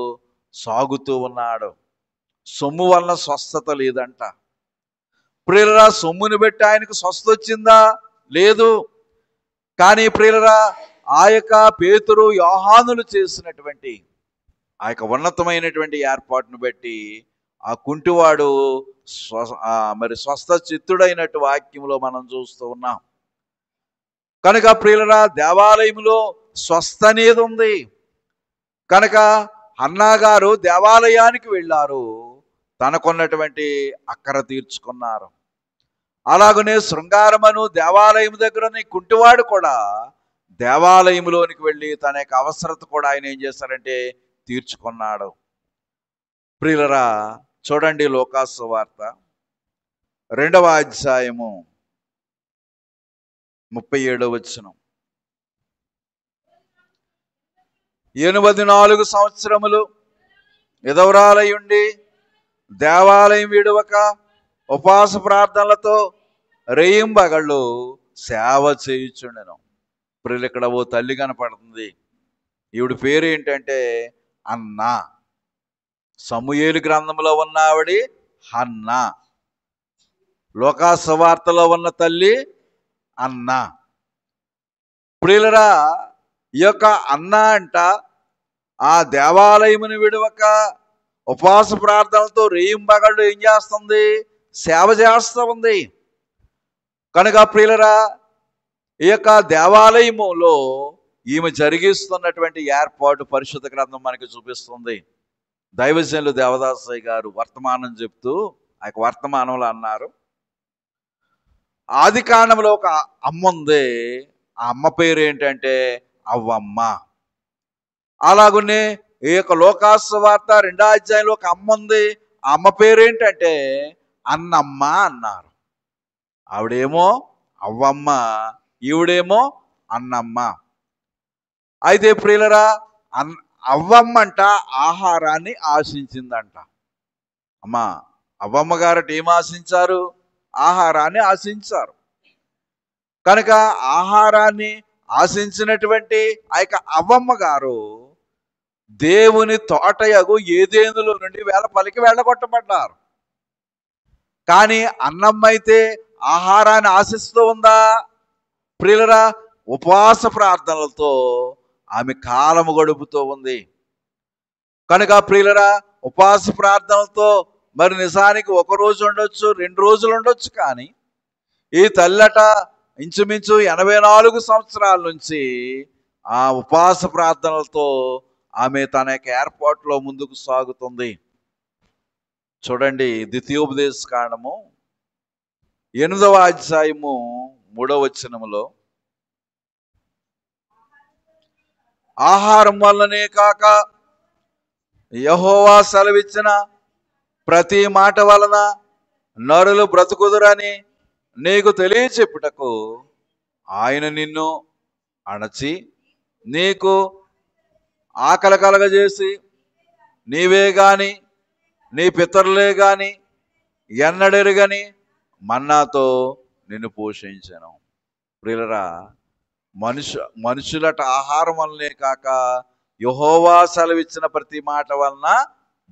సాగుతూ ఉన్నాడు. సొమ్ము వలన స్వస్థత లేదంట. ప్రియులరా, సొమ్ముని బట్టి ఆయనకు స్వస్థత వచ్చిందా? లేదు. కానీ ప్రియులరా, ఆ యొక్క పేతురు యోహానులు చేసినటువంటి ఆ యొక్క ఉన్నతమైనటువంటి ఏర్పాటును బట్టి ఆ కుంటివాడు మరి స్వస్థ చిత్తుడైనట్టు వాక్యంలో మనం చూస్తూ ఉన్నాం. కనుక ప్రియులరా, దేవాలయంలో స్వస్థ అనేది ఉంది. కనుక హన్నా గారు దేవాలయానికి వెళ్ళారు, తనకున్నటువంటి అక్కర తీర్చుకున్నారు. అలాగనే శృంగారమను దేవాలయం దగ్గర కుంటివాడు కూడా దేవాలయంలోనికి వెళ్ళి తన యొక్క అవసరత కూడా ఆయన ఏం చేశారంటే తీర్చుకున్నాడు. ప్రియులరా, చూడండి, లోకాసు వార్త 2వ అధ్యాయము 37వ వచనం. 84 సంవత్సరములు విధవరాలయుండి దేవాలయం విడవక ఉపవాస ప్రార్థనలతో రేయింబగళ్ళు సేవ చేయుచుండెను. ప్రియులు, ఇక్కడ ఓ తల్లి కనపడుతుంది. ఈవిడ పేరు ఏంటంటే అన్నా. సమూయేలు గ్రంథంలో ఉన్న ఆవిడ హన్నా, లోకాసు వార్తలో ఉన్న తల్లి అన్నా. ప్రియులరా, ఈ యొక్క అన్నా అంట ఆ దేవాలయమును విడవక ఉపవాస ప్రార్థనలతో రేయింబగళ్ళు ఏం చేస్తుంది? సేవ చేస్తూ ఉంది. కనుక ప్రియులరా, ఈ యొక్క దేవాలయములో ఈమె జరిగిస్తున్నటువంటి ఏర్పాటు పరిశుద్ధ గ్రంథం మనకి చూపిస్తుంది. దైవజనులు దేవదాసయ్య గారు వర్తమానం చెప్తూ ఆ యొక్క వర్తమానంలో అన్నారు, ఆది కాండంలో ఒక అమ్మ ఉంది. ఆ అమ్మ పేరు ఏంటంటే అవ్వమ్మ. అలాగనే ఈ యొక్క లోకాసు వార్త 2వ అధ్యాయంలో ఒక అమ్మ ఉంది. ఆ అమ్మ పేరు ఏంటంటే అన్నమ్మ అన్నారు. ఆవిడేమో అవ్వమ్మ, ఈవిడేమో అన్నమ్మ. అయితే ప్రియులరా, అవ్వమ్మంట ఆహారాన్ని ఆశించిందంట. అమ్మా, అవ్వమ్మ గారట ఏం ఆశించారు? ఆహారాన్ని ఆశించారు. కనుక ఆహారాన్ని ఆశించినటువంటి ఆ యొక్క అవ్వమ్మ గారు దేవుని తోటయగు ఏదేనులో నుండి పలికి వెళ్ళగొట్టబడ్డారు. కానీ అన్నమ్మ అయితే ఆహారాన్ని ఆశిస్తూ ఉందా? ప్రియులరా, ఉపవాస ప్రార్థనలతో ఆమె కాలము గడుపుతూ ఉంది. కనుక ప్రియులరా, ఉపవాస ప్రార్థనలతో మరి నిజానికి 1 రోజు ఉండొచ్చు, 2 రోజులు ఉండొచ్చు. కానీ ఈ తల్లట ఇంచుమించు 84 సంవత్సరాల నుంచి ఆ ఉపవాస ప్రార్థనలతో ఆమె తన యొక్క ఏర్పాటులో ముందుకు సాగుతుంది. చూడండి, ద్వితీయోపదేశ కాండము 8వ అధ్యాయము 3వ వచనములో, ఆహారం వల్లనే కాక యెహోవా సెలవిచ్చిన ప్రతి మాట వలన నరులు బ్రతుకుదురని నీకు తెలియచెప్పుటకు ఆయన నిన్ను అణచి నీకు ఆకలి కలగజేసి నీవే గాని నీ పితరులే గాని ఎన్నడెరుగని మన్నాతో నిన్ను పోషించను. ప్రియులరా, మనుషులట ఆహారం వల్లనే కాక యెహోవా సెలవిచ్చిన ప్రతి మాట వలన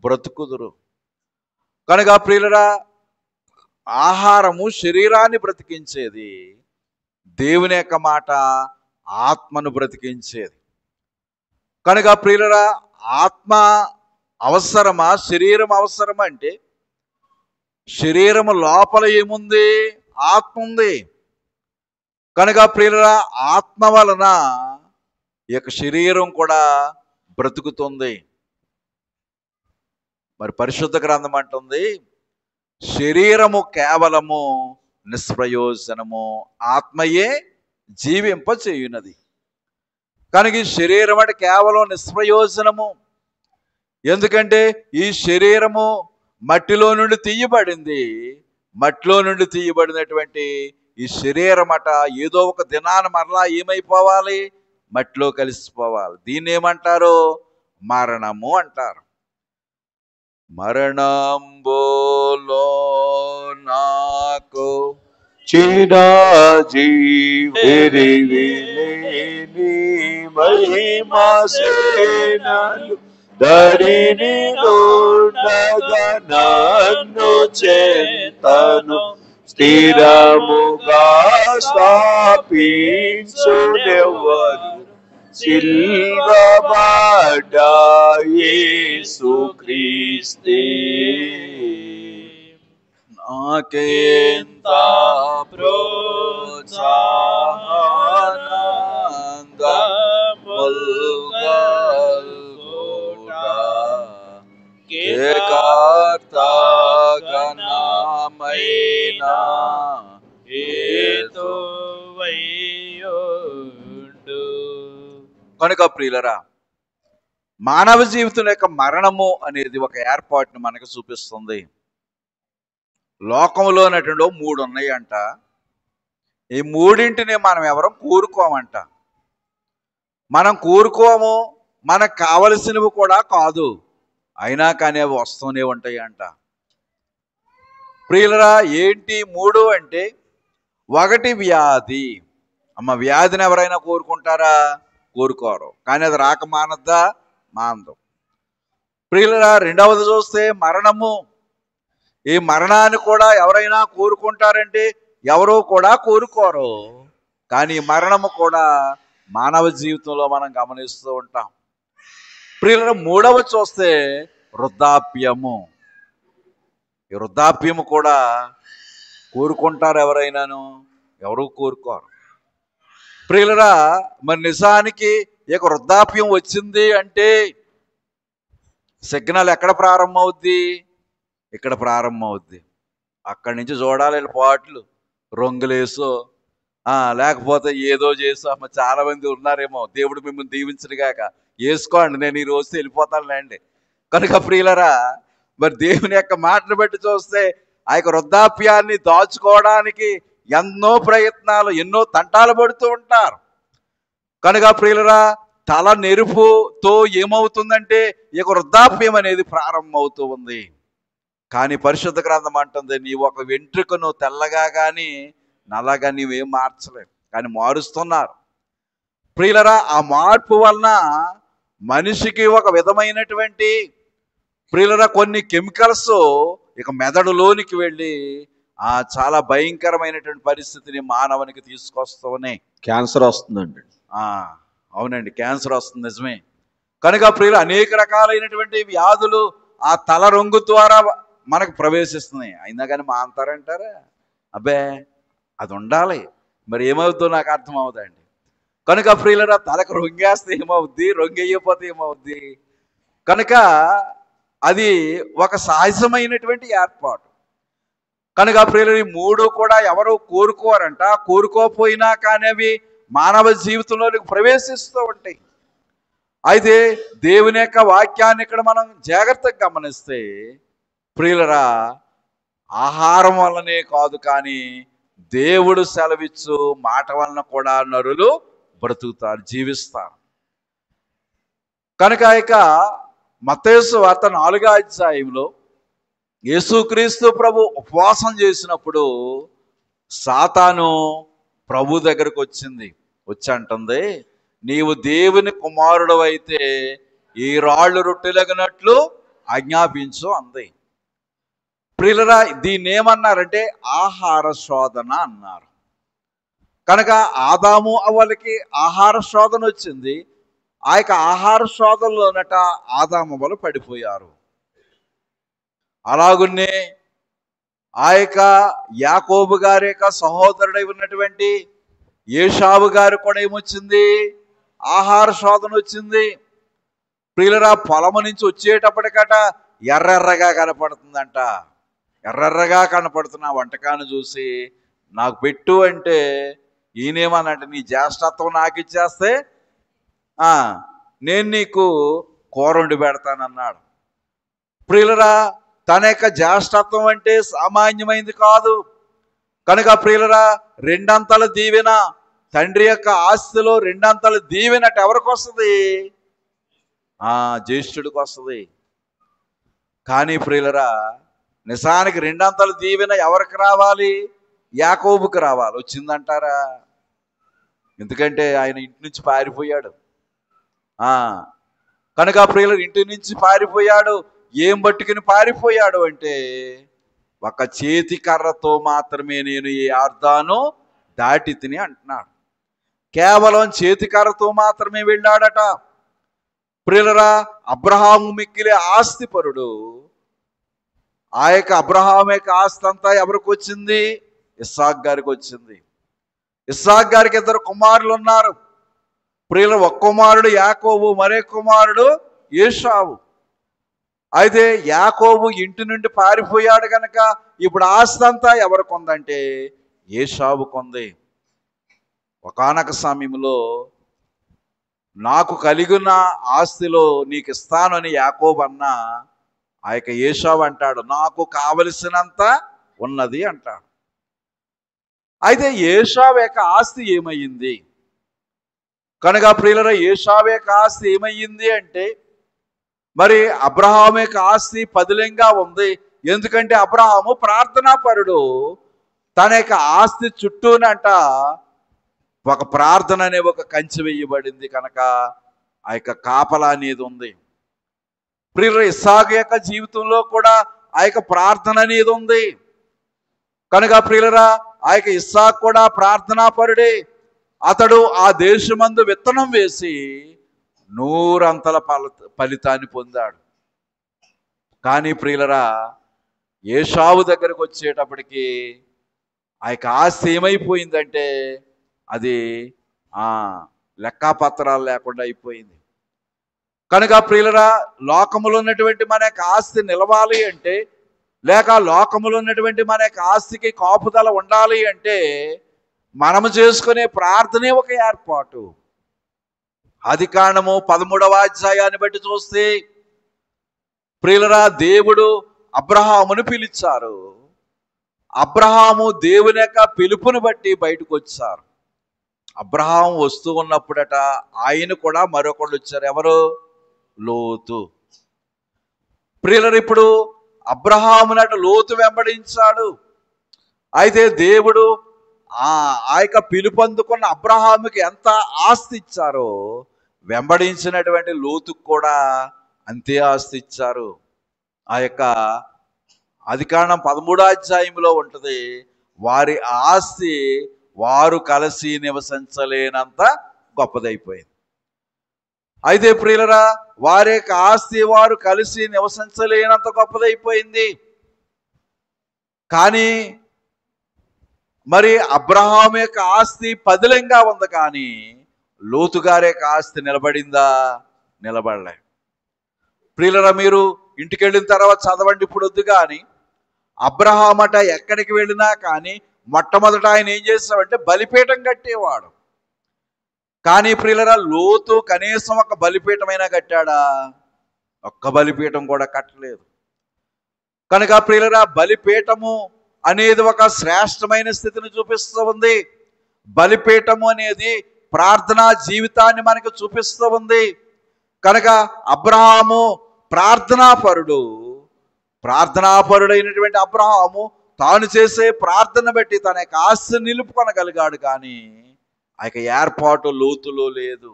బ్రతుకుదురు. కనుక ప్రియులరా, ఆహారము శరీరాన్ని బ్రతికించేది, దేవుని యొక్క మాట ఆత్మను బ్రతికించేది. కనుక ప్రియులరా, ఆత్మ అవసరమా శరీరం అవసరమా అంటే, శరీరము లోపల ఏముంది? ఆత్మ ఉంది. కనుక ప్రియులరా, ఆత్మ వలన ఈ యొక్క శరీరం కూడా బ్రతుకుతుంది. మరి పరిశుద్ధ గ్రంథం అంటుంది, శరీరము కేవలము నిష్ప్రయోజనము, ఆత్మయే జీవింప చేయునది. కనుక ఈ శరీరం అంటే కేవలం నిష్ప్రయోజనము. ఎందుకంటే ఈ శరీరము మట్టిలో నుండి తీయబడింది. మట్టిలో నుండి తీయబడినటువంటి ఈ శరీరం అట ఏదో ఒక దినాన మరలా ఏమైపోవాలి? మట్టిలో కలిసిపోవాలి. దీన్ని ఏమంటారు? మరణము అంటారు. మరణంబోలో నాకు చిరాజీవిని మహిమా సేనలు ధరిని నుండగా నన్ను చేతను స్థిరముగా స్థాపించునెవ్వరు సిల్వబడ్డ యేసుక్రీస్తే. నాకేంత ప్రోత్సాహనందముల్గల్గుట కేకార్తగణమైన హేతువయ్యుండు. కనుక ప్రియులరా, మానవ జీవితం యొక్క మరణము అనేది ఒక ఏర్పాటును మనకు చూపిస్తుంది. లోకంలో ఉన్నటువంటి 3 ఉన్నాయంట. ఈ మూడింటిని మనం ఎవరు కోరుకోమంట. మనం కోరుకోము, మనకు కావలసినవి కూడా కాదు, అయినా కానీ అవి వస్తూనే ఉంటాయి అంట. ప్రియులరా, ఏంటి 3 అంటే, 1 వ్యాధి. అమ్మ, వ్యాధిని ఎవరైనా కోరుకుంటారా? కోరుకోరు. కానీ అది రాక మానద్దా? మానదు. ప్రియులరా, 2వది చూస్తే మరణము. ఈ మరణాన్ని కూడా ఎవరైనా కోరుకుంటారంటే ఎవరో కూడా కోరుకోరు. కానీ మరణము కూడా మానవ జీవితంలో మనం గమనిస్తూ ఉంటాం. ప్రియులరా, 3వది చూస్తే వృద్ధాప్యము. ఈ వృద్ధాప్యము కూడా కోరుకుంటారు ఎవరైనాను? ఎవరు కోరుకోరు. ప్రియులరా, మరి నిజానికి ఈ వృద్ధాప్యం వచ్చింది అంటే సిగ్నల్ ఎక్కడ ప్రారంభమవుద్ది? ఇక్కడ ప్రారంభమవుద్ది. అక్కడి నుంచి చూడాలి పాటలు, రొంగులేసో లేకపోతే ఏదో చేసో. చాలా మంది ఉన్నారేమో, దేవుడు మిమ్మల్ని దీవించడుగాక, వేసుకోండి, నేను ఈ రోజు వెళ్ళిపోతానులేండి. కనుక ప్రియులరా, మరి దేవుని యొక్క మాటను బట్టి చూస్తే ఆ యొక్క వృద్ధాప్యాన్ని దాచుకోవడానికి ఎన్నో ప్రయత్నాలు, ఎన్నో తంటాలు పడుతూ ఉంటారు. కనుక ప్రియులరా, తల నెరుపుతో ఏమవుతుందంటే ఈ యొక్క వృద్ధాప్యం అనేది ప్రారంభమవుతూ ఉంది. కానీ పరిశుద్ధ గ్రంథం అంటుంది, నీ ఒక వెంట్రుకను తెల్లగా కానీ నల్లగా నీవేం మార్చలేవు, కానీ మారుస్తున్నారు. ప్రియులరా, ఆ మార్పు వలన మనిషికి ఒక విధమైనటువంటి ప్రియులరా కొన్ని కెమికల్స్ ఇక మెదడులోనికి వెళ్ళి చాలా భయంకరమైనటువంటి పరిస్థితిని మానవునికి తీసుకొస్తూ ఉన్నాయి. క్యాన్సర్ వస్తుందండి. అవునండి, క్యాన్సర్ వస్తుంది, నిజమే. కనుక ప్రియులు, అనేక రకాలైనటువంటి వ్యాధులు ఆ తల రంగు ద్వారా మనకు ప్రవేశిస్తున్నాయి. అయినా కానీ మాంతారంటారా? అబ్బే, అది ఉండాలి. మరి ఏమవుతుందో నాకు అర్థం అవుతుందండి. కనుక ప్రియులరా, తలకు రొంగేస్తే ఏమవుద్ది, రొంగెయ్యపోతే ఏమవుద్ది? కనుక అది ఒక సహజమైనటువంటి ఏర్పాటు. కనుక ప్రియులు, ఈ 3 కూడా ఎవరు కోరుకోరంట. కోరుకోపోయినా కానీ అవి మానవ జీవితంలోనికి ప్రవేశిస్తూ ఉంటాయి. అయితే దేవుని యొక్క వాక్యాన్ని ఇక్కడ మనం జాగ్రత్తగా గమనిస్తే ప్రియులరా, ఆహారం వల్లనే కాదు కానీ దేవుడు సెలవిచ్చు మాట వలన కూడా నరులు బ్రతుకుతారు, జీవిస్తారు. కనుక ఇక మత్తయి వార్త 4వ అధ్యాయంలో యేసుక్రీస్తు ప్రభు ఉపవాసం చేసినప్పుడు సాతాను ప్రభు దగ్గరకు వచ్చి అంటుంది, నీవు దేవుని కుమారుడు అయితే ఈ రాళ్ళు రొట్టెలగినట్లు ఆజ్ఞాపించు అంది. ప్రియులరా, దీన్ని ఏమన్నారంటే ఆహార శోధన అన్నారు. కనుక ఆదాము అవ్వలకి ఆహార శోధన వచ్చింది. ఆ యొక్క ఆహార శోధనలోనట ఆదాము అవ్వలు పడిపోయారు. అలాగున్నే ఆ యొక్క యాకోబు గారి యొక్క సహోదరుడై ఉన్నటువంటి ఏషావు గారు కూడా ఏమొచ్చింది, ఆహార శోధన వచ్చింది. ప్రియులరా, పొలము నుంచి వచ్చేటప్పటికట ఎర్రెర్రగా కనపడుతుందంట. ఎర్రెర్రగా కనపడుతున్న వంటకాన్ని చూసి నాకు పెట్టు అంటే ఈయనేమనంటే, నీ జ్యేష్ఠత్వం నాకు ఇచ్చేస్తే నేను నీకు కూర వండి పెడతానన్నాడు. ప్రియులరా, తన యొక్క జ్యేష్ఠత్వం అంటే సామాన్యమైంది కాదు. కనుక ప్రియులరా, రెండంతల దీవెన, తండ్రి యొక్క ఆస్తిలో రెండంతల దీవెనట ఎవరికి వస్తుంది? జ్యేష్ఠుడికి వస్తుంది. కానీ ప్రియులరా, నిజానికి రెండంతల దీవెన ఎవరికి రావాలి? యాకోబుకి రావాలి. వచ్చిందంటారా? ఎందుకంటే ఆయన ఇంటి నుంచి పారిపోయాడు. కనుక ప్రియులు ఇంటి నుంచి పారిపోయాడు. ఏం పట్టుకుని పారిపోయాడు అంటే, ఒక చేతి కర్రతో మాత్రమే నేను ఈ అర్ధాను దాటి తిని అంటున్నాడు. కేవలం చేతి కర్రతో మాత్రమే వెళ్ళాడట. ప్రియులరా, అబ్రహాము మిక్కిలి ఆస్తిపరుడు. ఆ యొక్క అబ్రహాం యొక్క ఆస్తి అంతా ఎవరికి వచ్చింది? ఇస్సాకు గారికి వచ్చింది. ఇస్సాకు గారికి 2 కుమారులు ఉన్నారు. ప్రియుల, ఒక కుమారుడు యాకోబు, మరే కుమారుడు ఏషావు. అయితే యాకోబు ఇంటి నుండి పారిపోయాడు కనుక ఇప్పుడు ఆస్తి అంతా ఎవరికి ఉందంటే ఏషావుకు ఉంది. ఒకానొక సమయంలో నాకు కలిగిన ఆస్తిలో నీకు ఇస్తాను అని యాకోబు అన్న ఆ యొక్క ఏషావు అంటాడు, నాకు కావలసినంత ఉన్నది అంటాడు. అయితే ఏషావు యొక్క ఆస్తి ఏమయ్యింది? కనుక ప్రియులరా, ఏషావు యొక్క ఆస్తి ఏమయ్యింది అంటే, మరి అబ్రహాము యొక్క ఆస్తి పదిలంగా ఉంది. ఎందుకంటే అబ్రహాము ప్రార్థనాపరుడు. తన యొక్క ఆస్తి చుట్టూనంట ఒక ప్రార్థన అనే ఒక కంచె వేయబడింది కనుక ఆ యొక్క కాపలా అనేది ఉంది. ప్రియులరా, ఇస్సాకు యొక్క జీవితంలో కూడా ఆ యొక్క ప్రార్థన అనేది ఉంది. కనుక ప్రియులరా, ఆ యొక్క ఇస్సాకు కూడా ప్రార్థనాపరుడే. అతడు ఆ దేశమందు విత్తనం వేసి 100 అంతల ఫలితాన్ని పొందాడు. కానీ ప్రియులరా, ఏషావు దగ్గరకు వచ్చేటప్పటికి ఆ యొక్క ఆస్తి ఏమైపోయిందంటే అది లెక్కాపత్రాలు లేకుండా అయిపోయింది. కనుక ప్రియులరా, లోకములో ఉన్నటువంటి మన యొక్క ఆస్తి నిలవాలి అంటే, లేక లోకములో ఉన్నటువంటి మన యొక్క ఆస్తికి కాపుదల ఉండాలి అంటే మనము చేసుకునే ప్రార్థనే ఒక ఏర్పాటు. ఆదికాండము 13వ అధ్యాయాన్ని బట్టి చూస్తే ప్రియులరా, దేవుడు అబ్రహామును పిలిచారు. అబ్రహాము దేవుని యొక్క పిలుపుని బట్టి బయటకు వచ్చారు. అబ్రహాము వస్తూ ఉన్నప్పుడట ఆయన కూడా మరొకళ్ళు వచ్చారు. ఎవరు? లోతు. ప్రియులరు, ఇప్పుడు అబ్రహామునట లోతు వెంబడించాడు. అయితే దేవుడు ఆ యొక్క పిలుపు అందుకున్న అబ్రహాముకి ఎంత ఆస్తి ఇచ్చారో వెంబడించినటువంటి లోతుకు కూడా అంతే ఆస్తి ఇచ్చారు. ఆ యొక్క ఆదికాండం 13వ అధ్యాయంలో ఉంటుంది, వారి ఆస్తి వారు కలిసి నివసించలేనంత గొప్పదైపోయింది. అయితే ప్రియులరా, వారి యొక్క ఆస్తి వారు కలిసి నివసించలేనంత గొప్పదైపోయింది. కానీ మరి అబ్రహాం యొక్క ఆస్తి పదిలంగా ఉంది, కానీ లోతు గారి యొక్క ఆస్తి నిలబడిందా? నిలబడలే. ప్రియులరా, మీరు ఇంటికి వెళ్ళిన తర్వాత చదవండి, ఇప్పుడు వద్దు. కానీ అబ్రహాం అట ఎక్కడికి వెళ్ళినా కానీ మొట్టమొదట ఆయన ఏం చేస్తాడంటే బలిపీఠం కట్టేవాడు. కానీ ప్రియులరా, లోతు కనీసం ఒక బలిపీఠమైనా కట్టాడా? ఒక్క బలిపీఠం కూడా కట్టలేదు. కనుక ప్రియులరా, బలిపీఠము అనేది ఒక శ్రేష్టమైన స్థితిని చూపిస్తూ ఉంది. బలిపీఠము అనేది ప్రార్థనా జీవితాన్ని మనకు చూపిస్తూ ఉంది. కనుక అబ్రహాము ప్రార్థనాపరుడైనటువంటి అబ్రహాము తాను చేసే ప్రార్థన బట్టి తన యొక్క ఆస్తిని నిలుపుకొనగలిగాడు. కానీ ఆ యొక్క ఏర్పాటు లోతులో లేదు.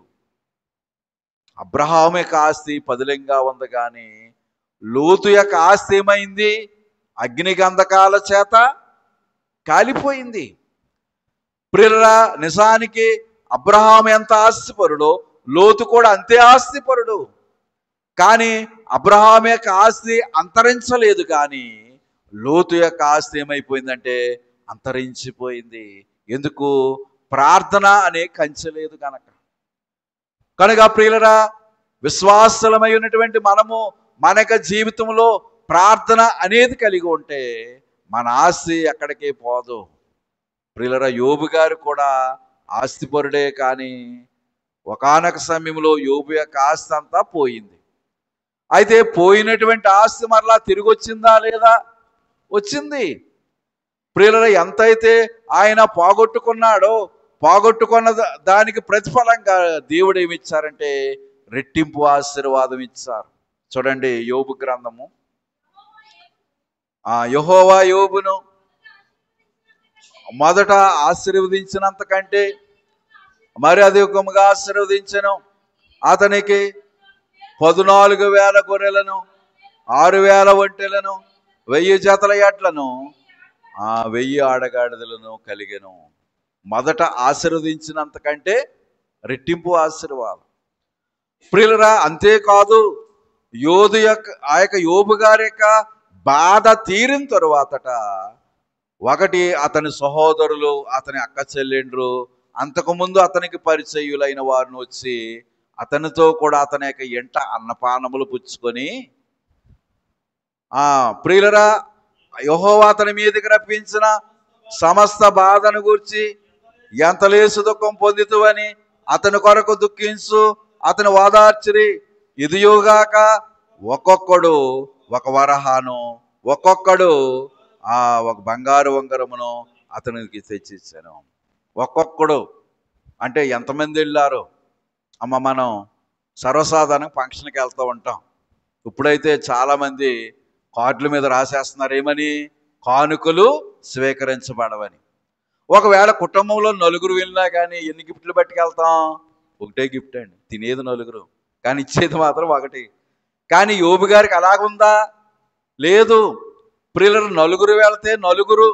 అబ్రహాము యొక్క ఆస్తి పదిలంగా ఉంది, కానీ లోతు యొక్క ఆస్తి ఏమైంది? అగ్నిగంధకాల చేత కాలిపోయింది. ప్రియులరా, నిజానికి అబ్రహాము ఎంత ఆస్తిపరుడో లోతు కూడా అంతే ఆస్తిపరుడు. కానీ అబ్రహాము యొక్క ఆస్తి అంతరించలేదు, కానీ లోతు యొక్క ఆస్తి ఏమైపోయిందంటే అంతరించిపోయింది. ఎందుకు? ప్రార్థన అనే కంచె లేదు కనుక ప్రియులరా, విశ్వాసులమై ఉన్నటువంటి మనము మన యొక్క జీవితంలో ప్రార్థన అనేది కలిగి ఉంటే మన ఆస్తి ఎక్కడికి పోదు. ప్రియులరా, యోబు గారు కూడా ఆస్తిపరుడే, కానీ ఒకానొక సమయంలో యోబు యొక్క ఆస్తి అంతా పోయింది. అయితే పోయినటువంటి ఆస్తి మరలా తిరిగి వచ్చిందా లేదా? వచ్చింది. ప్రియులరా, ఎంతైతే ఆయన పోగొట్టుకున్న దానికి ప్రతిఫలంగా దేవుడు ఏమి ఇచ్చారంటే రెట్టింపు ఆశీర్వాదం ఇచ్చారు. చూడండి, యోబు గ్రంథము. యెహోవా యోబును మొదట ఆశీర్వదించినంత కంటే మరి అధికముగా ఆశీర్వదించెను. అతనికి 14,000 గొర్రెలను, 6,000 ఒంటెలను, 1000 జతల ఎడ్లను, 1000 ఆడగాడిదలను కలిగెను. మొదట ఆశీర్వదించినంత కంటే రెట్టింపు ఆశీర్వాదం. ప్రియులరా, అంతేకాదు, ఆ యొక్క యోబు గారి యొక్క బాధ తీరిన తరువాతట ఒకటి అతని సహోదరులు, అతని అక్క చెల్లెండ్రు, అంతకుముందు అతనికి పరిచయులైన వారిని వచ్చి అతనితో కూడా అతని యొక్క ఎంట అన్నపానములు పుచ్చుకొని, ప్రియులరా, యెహోవా అతని మీదకి రప్పించిన సమస్త బాధను గూర్చి ఎంత లేసు దుఃఖం పొందితువని అతని కొరకు దుఃఖించు, అతని ఓదార్చిరి. ఇదియోగాక ఒక్కొక్కడు ఒక వరహాను, ఒక్కొక్కడు ఒక బంగారు ఉంగరమును అతనికి తెచ్చిచ్చాను. ఒక్కొక్కడు అంటే ఎంతమంది వెళ్ళారు? మనం సర్వసాధారణ ఫంక్షన్కి వెళ్తూ ఉంటాం. ఇప్పుడైతే చాలామంది కార్డుల మీద రాసేస్తున్నారు, ఏమని? కానుకలు స్వీకరించబడవని. ఒకవేళ కుటుంబంలో నలుగురు వెళ్ళినా కానీ ఎన్ని గిఫ్ట్లు పట్టుకెళ్తాం? ఒకటే గిఫ్ట్ అండి. తినేది నలుగురు, కానీ ఇచ్చేది మాత్రం ఒకటి. కానీ యోబు గారికి అలాగుందా? లేదు. ప్రియులు, నలుగురు వెళ్తే నలుగురు.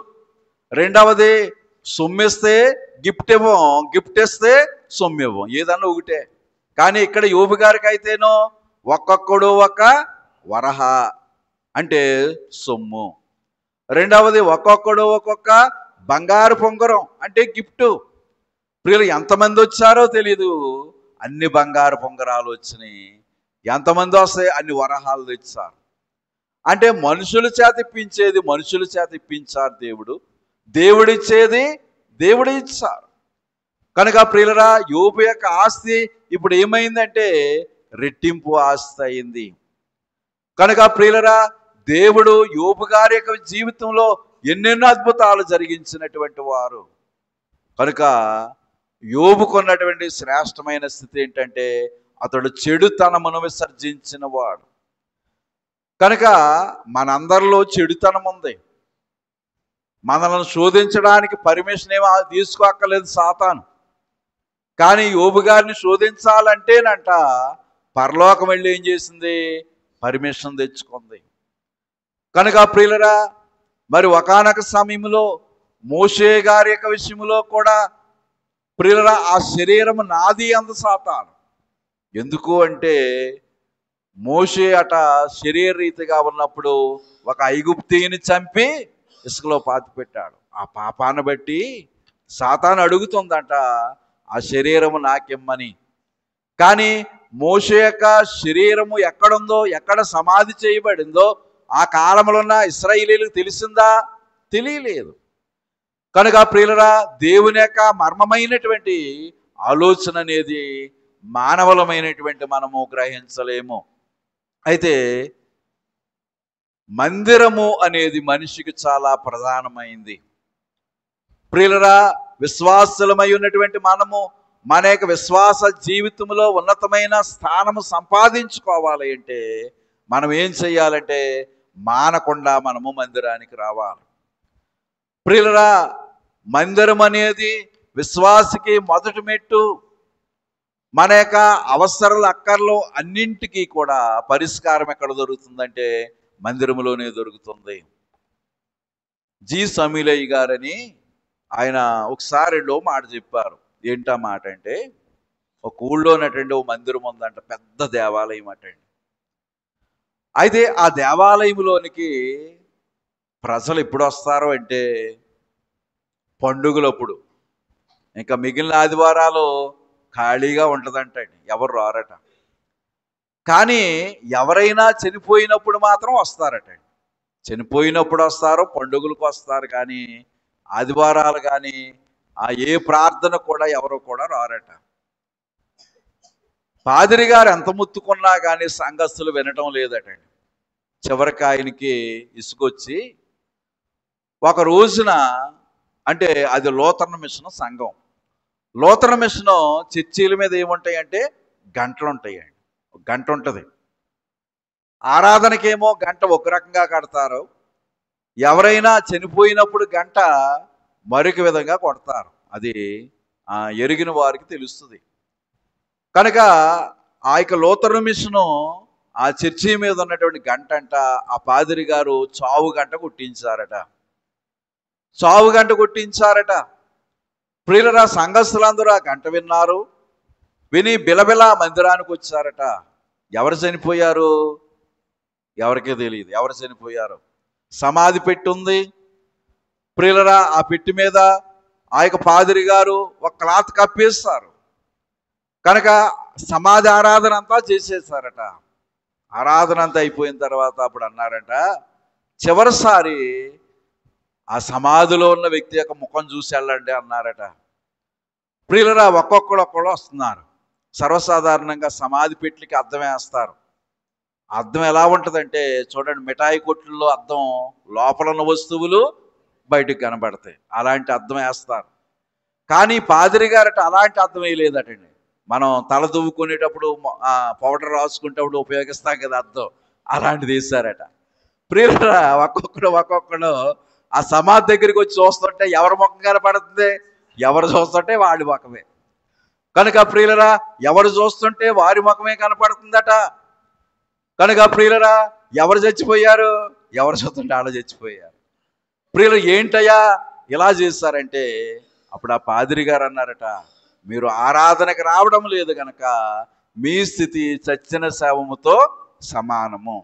రెండవది, సొమ్మిస్తే గిఫ్ట్ ఇవ్వం, గిఫ్ట్ ఇస్తే సొమ్ము ఇవ్వం, ఏదన్నా ఒకటే. కానీ ఇక్కడ యోబు గారికి అయితేనో ఒక్కొక్కడు ఒక వరహ అంటే సొమ్ము. రెండవది, ఒక్కొక్కడు ఒక్కొక్క బంగారు పొంగరం అంటే గిఫ్ట్. ప్రియులు, ఎంతమంది వచ్చారో తెలీదు, అన్ని బంగారు పొంగరాలు వచ్చినాయి. ఎంతమంది వస్తాయి? అన్ని వరహాలు తెచ్చారు. అంటే మనుషుల చేత ఇప్పించేది మనుషుల చేత ఇప్పించారు దేవుడు, దేవుడిచ్చేది దేవుడు ఇచ్చారు. కనుక ప్రియులరా, యోబు యొక్క ఆస్తి ఇప్పుడు ఏమైందంటే రెట్టింపు ఆస్తి అయింది. కనుక ప్రియులరా, దేవుడు యోబు గారి యొక్క జీవితంలో ఎన్నెన్నో అద్భుతాలు జరిగించినటువంటి వారు. కనుక యోబుకున్నటువంటి శ్రేష్టమైన స్థితి ఏంటంటే అతడు చెడుతనమును విసర్జించిన వాడు. కనుక మనందరిలో చెడుతనం ఉంది. మనల్ని శోధించడానికి పర్మిషన్ ఏమో తీసుకోక్కర్లేదు సాతాను. కానీ యోబు గారిని శోధించాలంటేనంట పరలోకం వెళ్ళి ఏం చేసింది? పర్మిషన్ తెచ్చుకుంది. కనుక ప్రియులరా, మరి ఒకానొక సమయంలో మోషే గారి యొక్క విషయంలో కూడా ప్రియులరా, ఆ శరీరం నాది అంది సాతాను. ఎందుకు అంటే మోషే అట శరీరరీతిగా ఉన్నప్పుడు ఒక ఐగుప్తీయుని చంపి ఇసుకలో పాతిపెట్టాడు. ఆ పాపాన్ని బట్టి సాతాను అడుగుతుందంట ఆ శరీరము నాకిమ్మని. కానీ మోషే యొక్క శరీరము ఎక్కడుందో, ఎక్కడ సమాధి చేయబడిందో ఆ కాలంలో ఉన్న ఇశ్రాయేలీయులకు తెలిసిందా? తెలియలేదు. కనుక ప్రియులరా, దేవుని యొక్క మర్మమైనటువంటి ఆలోచన అనేది మానవులమైనటువంటి మనము గ్రహించలేము. అయితే మందిరము అనేది మనిషికి చాలా ప్రధానమైంది. ప్రియులరా, విశ్వాసులమై ఉన్నటువంటి మనము మన యొక్క విశ్వాస జీవితంలో ఉన్నతమైన స్థానము సంపాదించుకోవాలి అంటే మనం ఏం చేయాలంటే మానకుండా మనము మందిరానికి రావాలి. ప్రియులరా, మందిరం అనేది విశ్వాసికి మొదటి మెట్టు. మన యొక్క అవసరాలు అక్కర్లు అన్నింటికీ కూడా పరిష్కారం ఎక్కడ దొరుకుతుందంటే మందిరంలోనే దొరుకుతుంది. జి సమీలయ్య గారని ఆయన ఒకసారి మాట చెప్పారు. ఏంటా మాట అంటే, ఒక ఊళ్ళో ఉన్నటువంటి ఓ మందిరం ఉందంట, పెద్ద దేవాలయం అటండి. అయితే ఆ దేవాలయంలోనికి ప్రజలు ఎప్పుడు వస్తారో అంటే పండుగలప్పుడు. ఇంకా మిగిలిన ఆదివారాలు ఖాళీగా ఉంటుందంటండి, ఎవరు రారట. కానీ ఎవరైనా చనిపోయినప్పుడు మాత్రం వస్తారటండి. చనిపోయినప్పుడు వస్తారు, పండుగలకు వస్తారు, కానీ ఆదివారాలు కానీ ఏ ప్రార్థన కూడా ఎవరు కూడా రారట. పాదిరి గారు ఎంత ముత్తుకున్నా కానీ సంఘస్థులు వినటం లేదటండి. చివరికి ఆయనకి ఇసుకొచ్చి ఒక రోజున, అంటే అది లూథరన్ మిషన్ సంఘం. లూథరన్ మిషన్ చర్చీల మీద ఏముంటాయంటే గంటలు ఉంటాయండి. ఒక గంట ఉంటుంది. ఆరాధనకేమో గంట ఒక రకంగా కడతారు, ఎవరైనా చనిపోయినప్పుడు గంట మరొక విధంగా కొడతారు. అది ఎరిగిన వారికి తెలుస్తుంది. కనుక ఆ యొక్క లూథరన్ మిషను ఆ చర్చి మీద ఉన్నటువంటి గంట అంట ఆ పాదిరి గారు చావు గంట కొట్టించారట. చావు గంట కొట్టించారట. ప్రియులరా, సంఘస్థులందరూ ఆ గంట విన్నారు. విని బిలబిల మందిరానికి వచ్చారట. ఎవరు చనిపోయారు? ఎవరికే తెలియదు ఎవరు చనిపోయారు. సమాధి పెట్టి ఉంది. ప్రియులరా, ఆ పెట్టి మీద ఆ యొక్క పాదిరి గారు ఒక క్లాత్ కప్పేస్తారు. కనుక సమాధి ఆరాధన అంతా చేసేసారట. ఆరాధన అంతా అయిపోయిన తర్వాత అప్పుడు అన్నారట, చివరిసారి ఆ సమాధిలో ఉన్న వ్యక్తి యొక్క ముఖం చూసి వెళ్ళండి అన్నారట. ప్రియులరా, ఒక్కొక్కడు వస్తున్నారు. సర్వసాధారణంగా సమాధి పెట్లకి అద్దం వేస్తారు. అద్దం ఎలా ఉంటుందంటే చూడండి, మిఠాయి కొట్లలో అద్దం లోపల ఉన్న వస్తువులు బయటకు కనబడతాయి, అలాంటి అద్దం వేస్తారు. కానీ పాదిరి గారట అలాంటి అద్దం వేయలేదటండి. మనం తల దువ్వుకునేటప్పుడు పౌడర్ రాసుకునేటప్పుడు ఉపయోగిస్తాం కదా అద్దం, అలాంటిది వేశారట. ప్రియులరా, ఒక్కొక్కడు ఆ సమాధి దగ్గరికి వచ్చి చూస్తుంటే ఎవరి ముఖం కనపడుతుంది? ఎవరు చూస్తుంటే వాడి ముఖమే. కనుక ప్రియులరా, ఎవరు చూస్తుంటే వారి ముఖమే కనపడుతుందట. కనుక ప్రియులరా, ఎవరు చచ్చిపోయారు? ఎవరు చూస్తుంటే వాళ్ళు చచ్చిపోయారు. ప్రియులు, ఏంటయ్యా ఇలా చేశారంటే అప్పుడు ఆ పాదిరి గారు అన్నారట, మీరు ఆరాధనకు రావడం లేదు కనుక మీ స్థితి చచ్చిన శవముతో సమానము.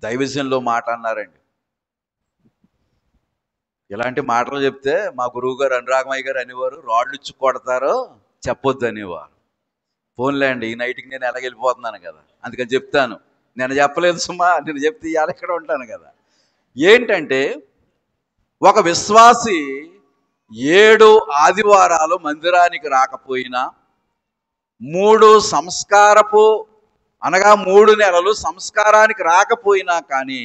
దైవజనులో మాట అన్నారండి. ఇలాంటి మాటలు చెప్తే మా గురువు గారు అనురాగమయ్య గారు అనేవారు, రాళ్ళు ఇచ్చి కొడతారో చెప్పొద్దు అనేవారు. ఫోన్లేండి, ఈ నైట్కి నేను ఎలాగెళ్ళిపోతున్నాను కదా, అందుకని చెప్తాను. నేను చెప్పలేదు సుమా, నేను చెప్తే ఇవాళ ఇక్కడ ఉంటాను కదా. ఏంటంటే ఒక విశ్వాసి 7 ఆదివారాలు మందిరానికి రాకపోయినా, 3 సంస్కారపు అనగా 3 నెలలు సంస్కారానికి రాకపోయినా కానీ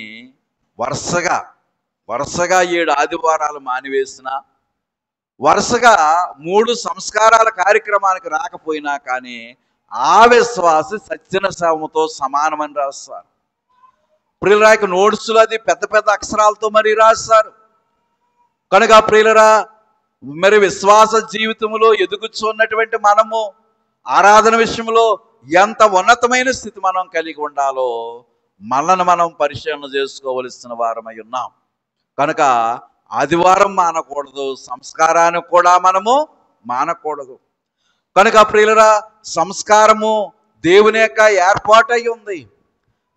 వరుసగా 7 ఆదివారాలు మానివేసిన, వరుసగా 3 సంస్కారాల కార్యక్రమానికి రాకపోయినా కానీ ఆ విశ్వాసి సత్యన శవముతో సమానమని రాస్తారు. ప్రియులరాకి నోట్సులు అది పెద్ద పెద్ద అక్షరాలతో మరి రాస్తారు. కనుక ప్రియులరా, మరి విశ్వాస జీవితంలో ఎదుగుచున్నటువంటి మనము ఆరాధన విషయంలో ఎంత ఉన్నతమైన స్థితి మనం కలిగి ఉండాలో మనల్ని మనం పరిశీలన చేసుకోవలసిన వారమై ఉన్నాం. కనుక ఆదివారం మానకూడదు, సంస్కారానికి కూడా మనము మానకూడదు. కనుక ప్రియులరా, సంస్కారము దేవుని యొక్క ఏర్పాటై ఉంది.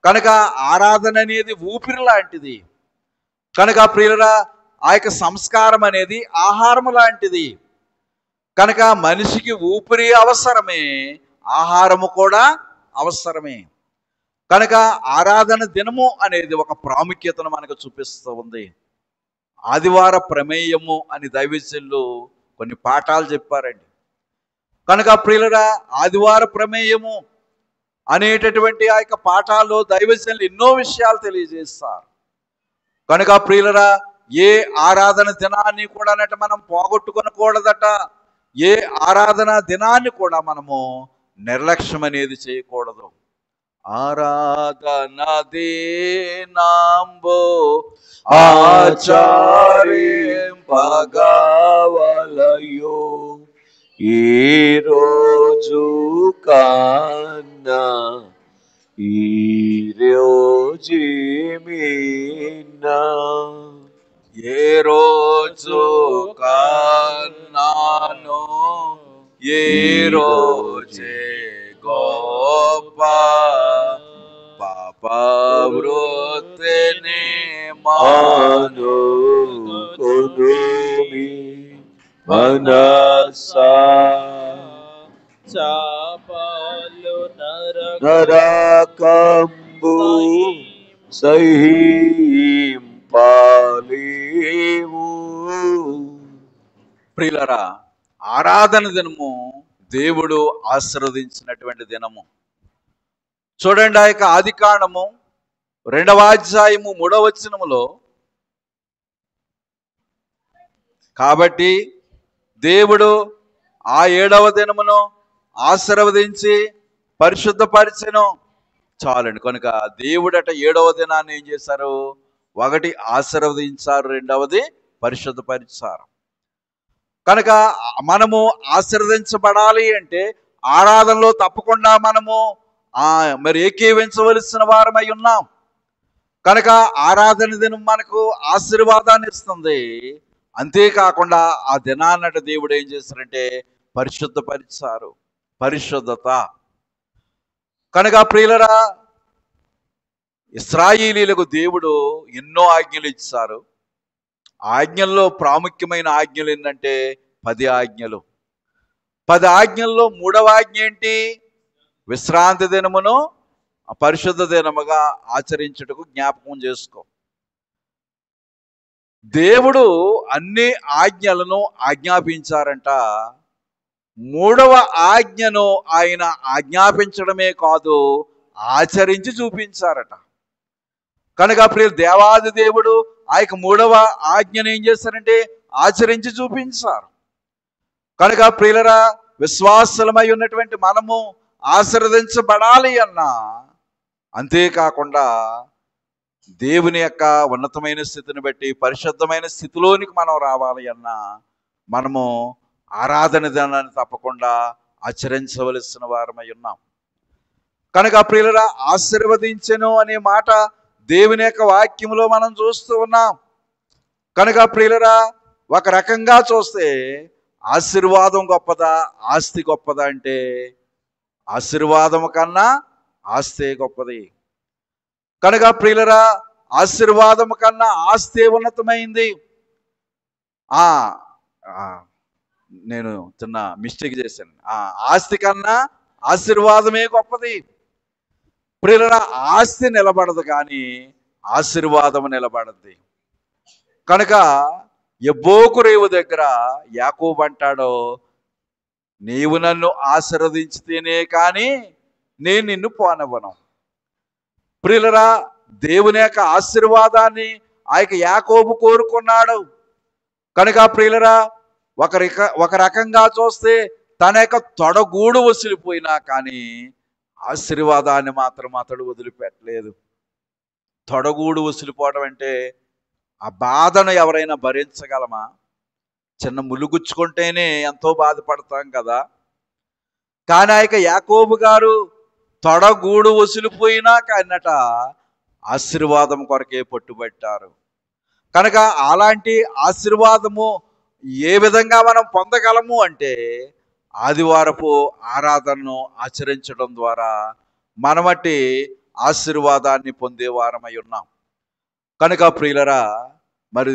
కనుక ఆరాధన అనేది ఊపిరి లాంటిది. కనుక ప్రియులరా, ఆ యొక్క సంస్కారం అనేది ఆహారం లాంటిది. కనుక మనిషికి ఊపిరి అవసరమే, ఆహారము కూడా అవసరమే. కనుక ఆరాధన దినము అనేది ఒక ప్రాముఖ్యతను మనకు చూపిస్తూ ఉంది. ఆదివార ప్రమేయము అని దైవజనులు కొన్ని పాఠాలు చెప్పారండి. కనుక ప్రియులరా, ఆదివార ప్రమేయము అనేటటువంటి ఆ యొక్క పాఠాల్లో దైవజనులు ఎన్నో విషయాలు తెలియజేస్తారు. కనుక ప్రియులరా, ఏ ఆరాధన దినాన్ని కూడా మనం పోగొట్టుకొనకూడదట. ఏ ఆరాధన దినాన్ని కూడా మనము నిర్లక్ష్యం అనేది చేయకూడదు. ఆరాధన దినాంబో ఆచరింపగవలయో ఈ రోజు కన్నా ఈ రోజేమిన్నా ఏ రోజు కన్నాను ఏ రోజే గొప్ప పాప వృత్తిని మాను కొనుమి మనసా చాపలు నరకంబు సహింపలేవు. ప్రియులరా, ఆరాధన దినము దేవుడు ఆశీర్వదించినటువంటి దినము. చూడండి, ఆ యొక్క ఆదికాండము 2వ అధ్యాయము 3వ వచనములో, కాబట్టి దేవుడు ఆ 7వ దినమును ఆశీర్వదించి పరిశుద్ధపరిచెను. చాలండి. కనుక దేవుడట 7వ దినాన్ని ఏం చేశారు? 1 ఆశీర్వదించారు, 2వది పరిశుద్ధపరిచారు. కనుక మనము ఆశీర్వదించబడాలి అంటే ఆరాధనలో తప్పకుండా మనము మరి ఏకీవించవలసిన వారమై ఉన్నాం. కనుక ఆరాధన దినం మనకు ఆశీర్వాదాన్ని ఇస్తుంది. అంతేకాకుండా ఆ దినాన్నట దేవుడు ఏం చేశారంటే పరిశుద్ధపరిచారు. పరిశుద్ధత. కనుక ప్రియులరా, ఇశ్రాయేలీయులకు దేవుడు ఎన్నో ఆజ్ఞలు ఇచ్చారు. ఆజ్ఞల్లో ప్రాముఖ్యమైన ఆజ్ఞలు ఏంటంటే 10 ఆజ్ఞలు. 10 ఆజ్ఞల్లో 3వ ఆజ్ఞ ఏంటి? విశ్రాంతి దినమును పరిశుద్ధ దినముగా ఆచరించుటకు జ్ఞాపకం చేసుకో. దేవుడు అన్ని ఆజ్ఞలను ఆజ్ఞాపించారంట. 3వ ఆజ్ఞను ఆయన ఆజ్ఞాపించడమే కాదు, ఆచరించి చూపించారట. కనుక ప్రియ దేవాది దేవుడు ఆ యొక్క 3వ ఆజ్ఞను ఏం చేశారంటే ఆచరించి చూపించారు. కనుక ప్రియులరా, విశ్వాసులమై ఉన్నటువంటి మనము ఆశీర్వదించబడాలి అన్నా, అంతేకాకుండా దేవుని యొక్క ఉన్నతమైన స్థితిని బట్టి పరిశుద్ధమైన స్థితిలోనికి మనం రావాలి అన్నా, మనము ఆరాధన దినాన్ని తప్పకుండా ఆచరించవలసిన వారమై ఉన్నాం. కనుక ప్రియులరా, ఆశీర్వదించెను అనే మాట దేవుని యొక్క వాక్యములో మనం చూస్తూ ఉన్నాం. కనుక ప్రియులరా, ఒక రకంగా చూస్తే ఆశీర్వాదం గొప్పదా, ఆస్తి గొప్పదా అంటే ఆశీర్వాదం కన్నా ఆస్తే గొప్పది. కనుక ప్రియులరా, ఆశీర్వాదం కన్నా ఆస్తే ఉన్నతమైంది. నేను చిన్న మిస్టేక్ చేశాను. ఆస్తి కన్నా ఆశీర్వాదమే గొప్పది. ప్రియులరా, ఆస్తి నిలబడదు కానీ ఆశీర్వాదం నిలబడద్ది. కనుక యబ్బోకు రేవు దగ్గర యాకోబు అంటాడు, నీవు నన్ను ఆశీర్వదించితేనే కానీ నేను నిన్ను పోనవ్వను. ప్రియులరా, దేవుని యొక్క ఆశీర్వాదాన్ని ఆ యొక్క యాకోబు కోరుకున్నాడు. కనుక ప్రియులరా, ఒక రకంగా చూస్తే తన యొక్క తొడగూడు వసిలిపోయినా కానీ ఆశీర్వాదాన్ని మాత్రం అతడు వదిలిపెట్టలేదు. తొడగూడు వసిలిపోవడం అంటే ఆ బాధను ఎవరైనా భరించగలమా? చిన్న ములుగుచ్చుకుంటేనే ఎంతో బాధపడతాం కదా. కానీ ఆ యొక్క యాకోబు గారు తొడగూడు వసిలిపోయినా కానట ఆశీర్వాదం కొరకే పట్టుబట్టారు. కనుక అలాంటి ఆశీర్వాదము ఏ విధంగా మనం పొందగలము అంటే ఆదివారపు ఆరాధనను ఆచరించడం ద్వారా మనమట్టి ఆశీర్వాదాన్ని పొందేవారమై ఉన్నాం. కనుక ప్రియులరా, మరి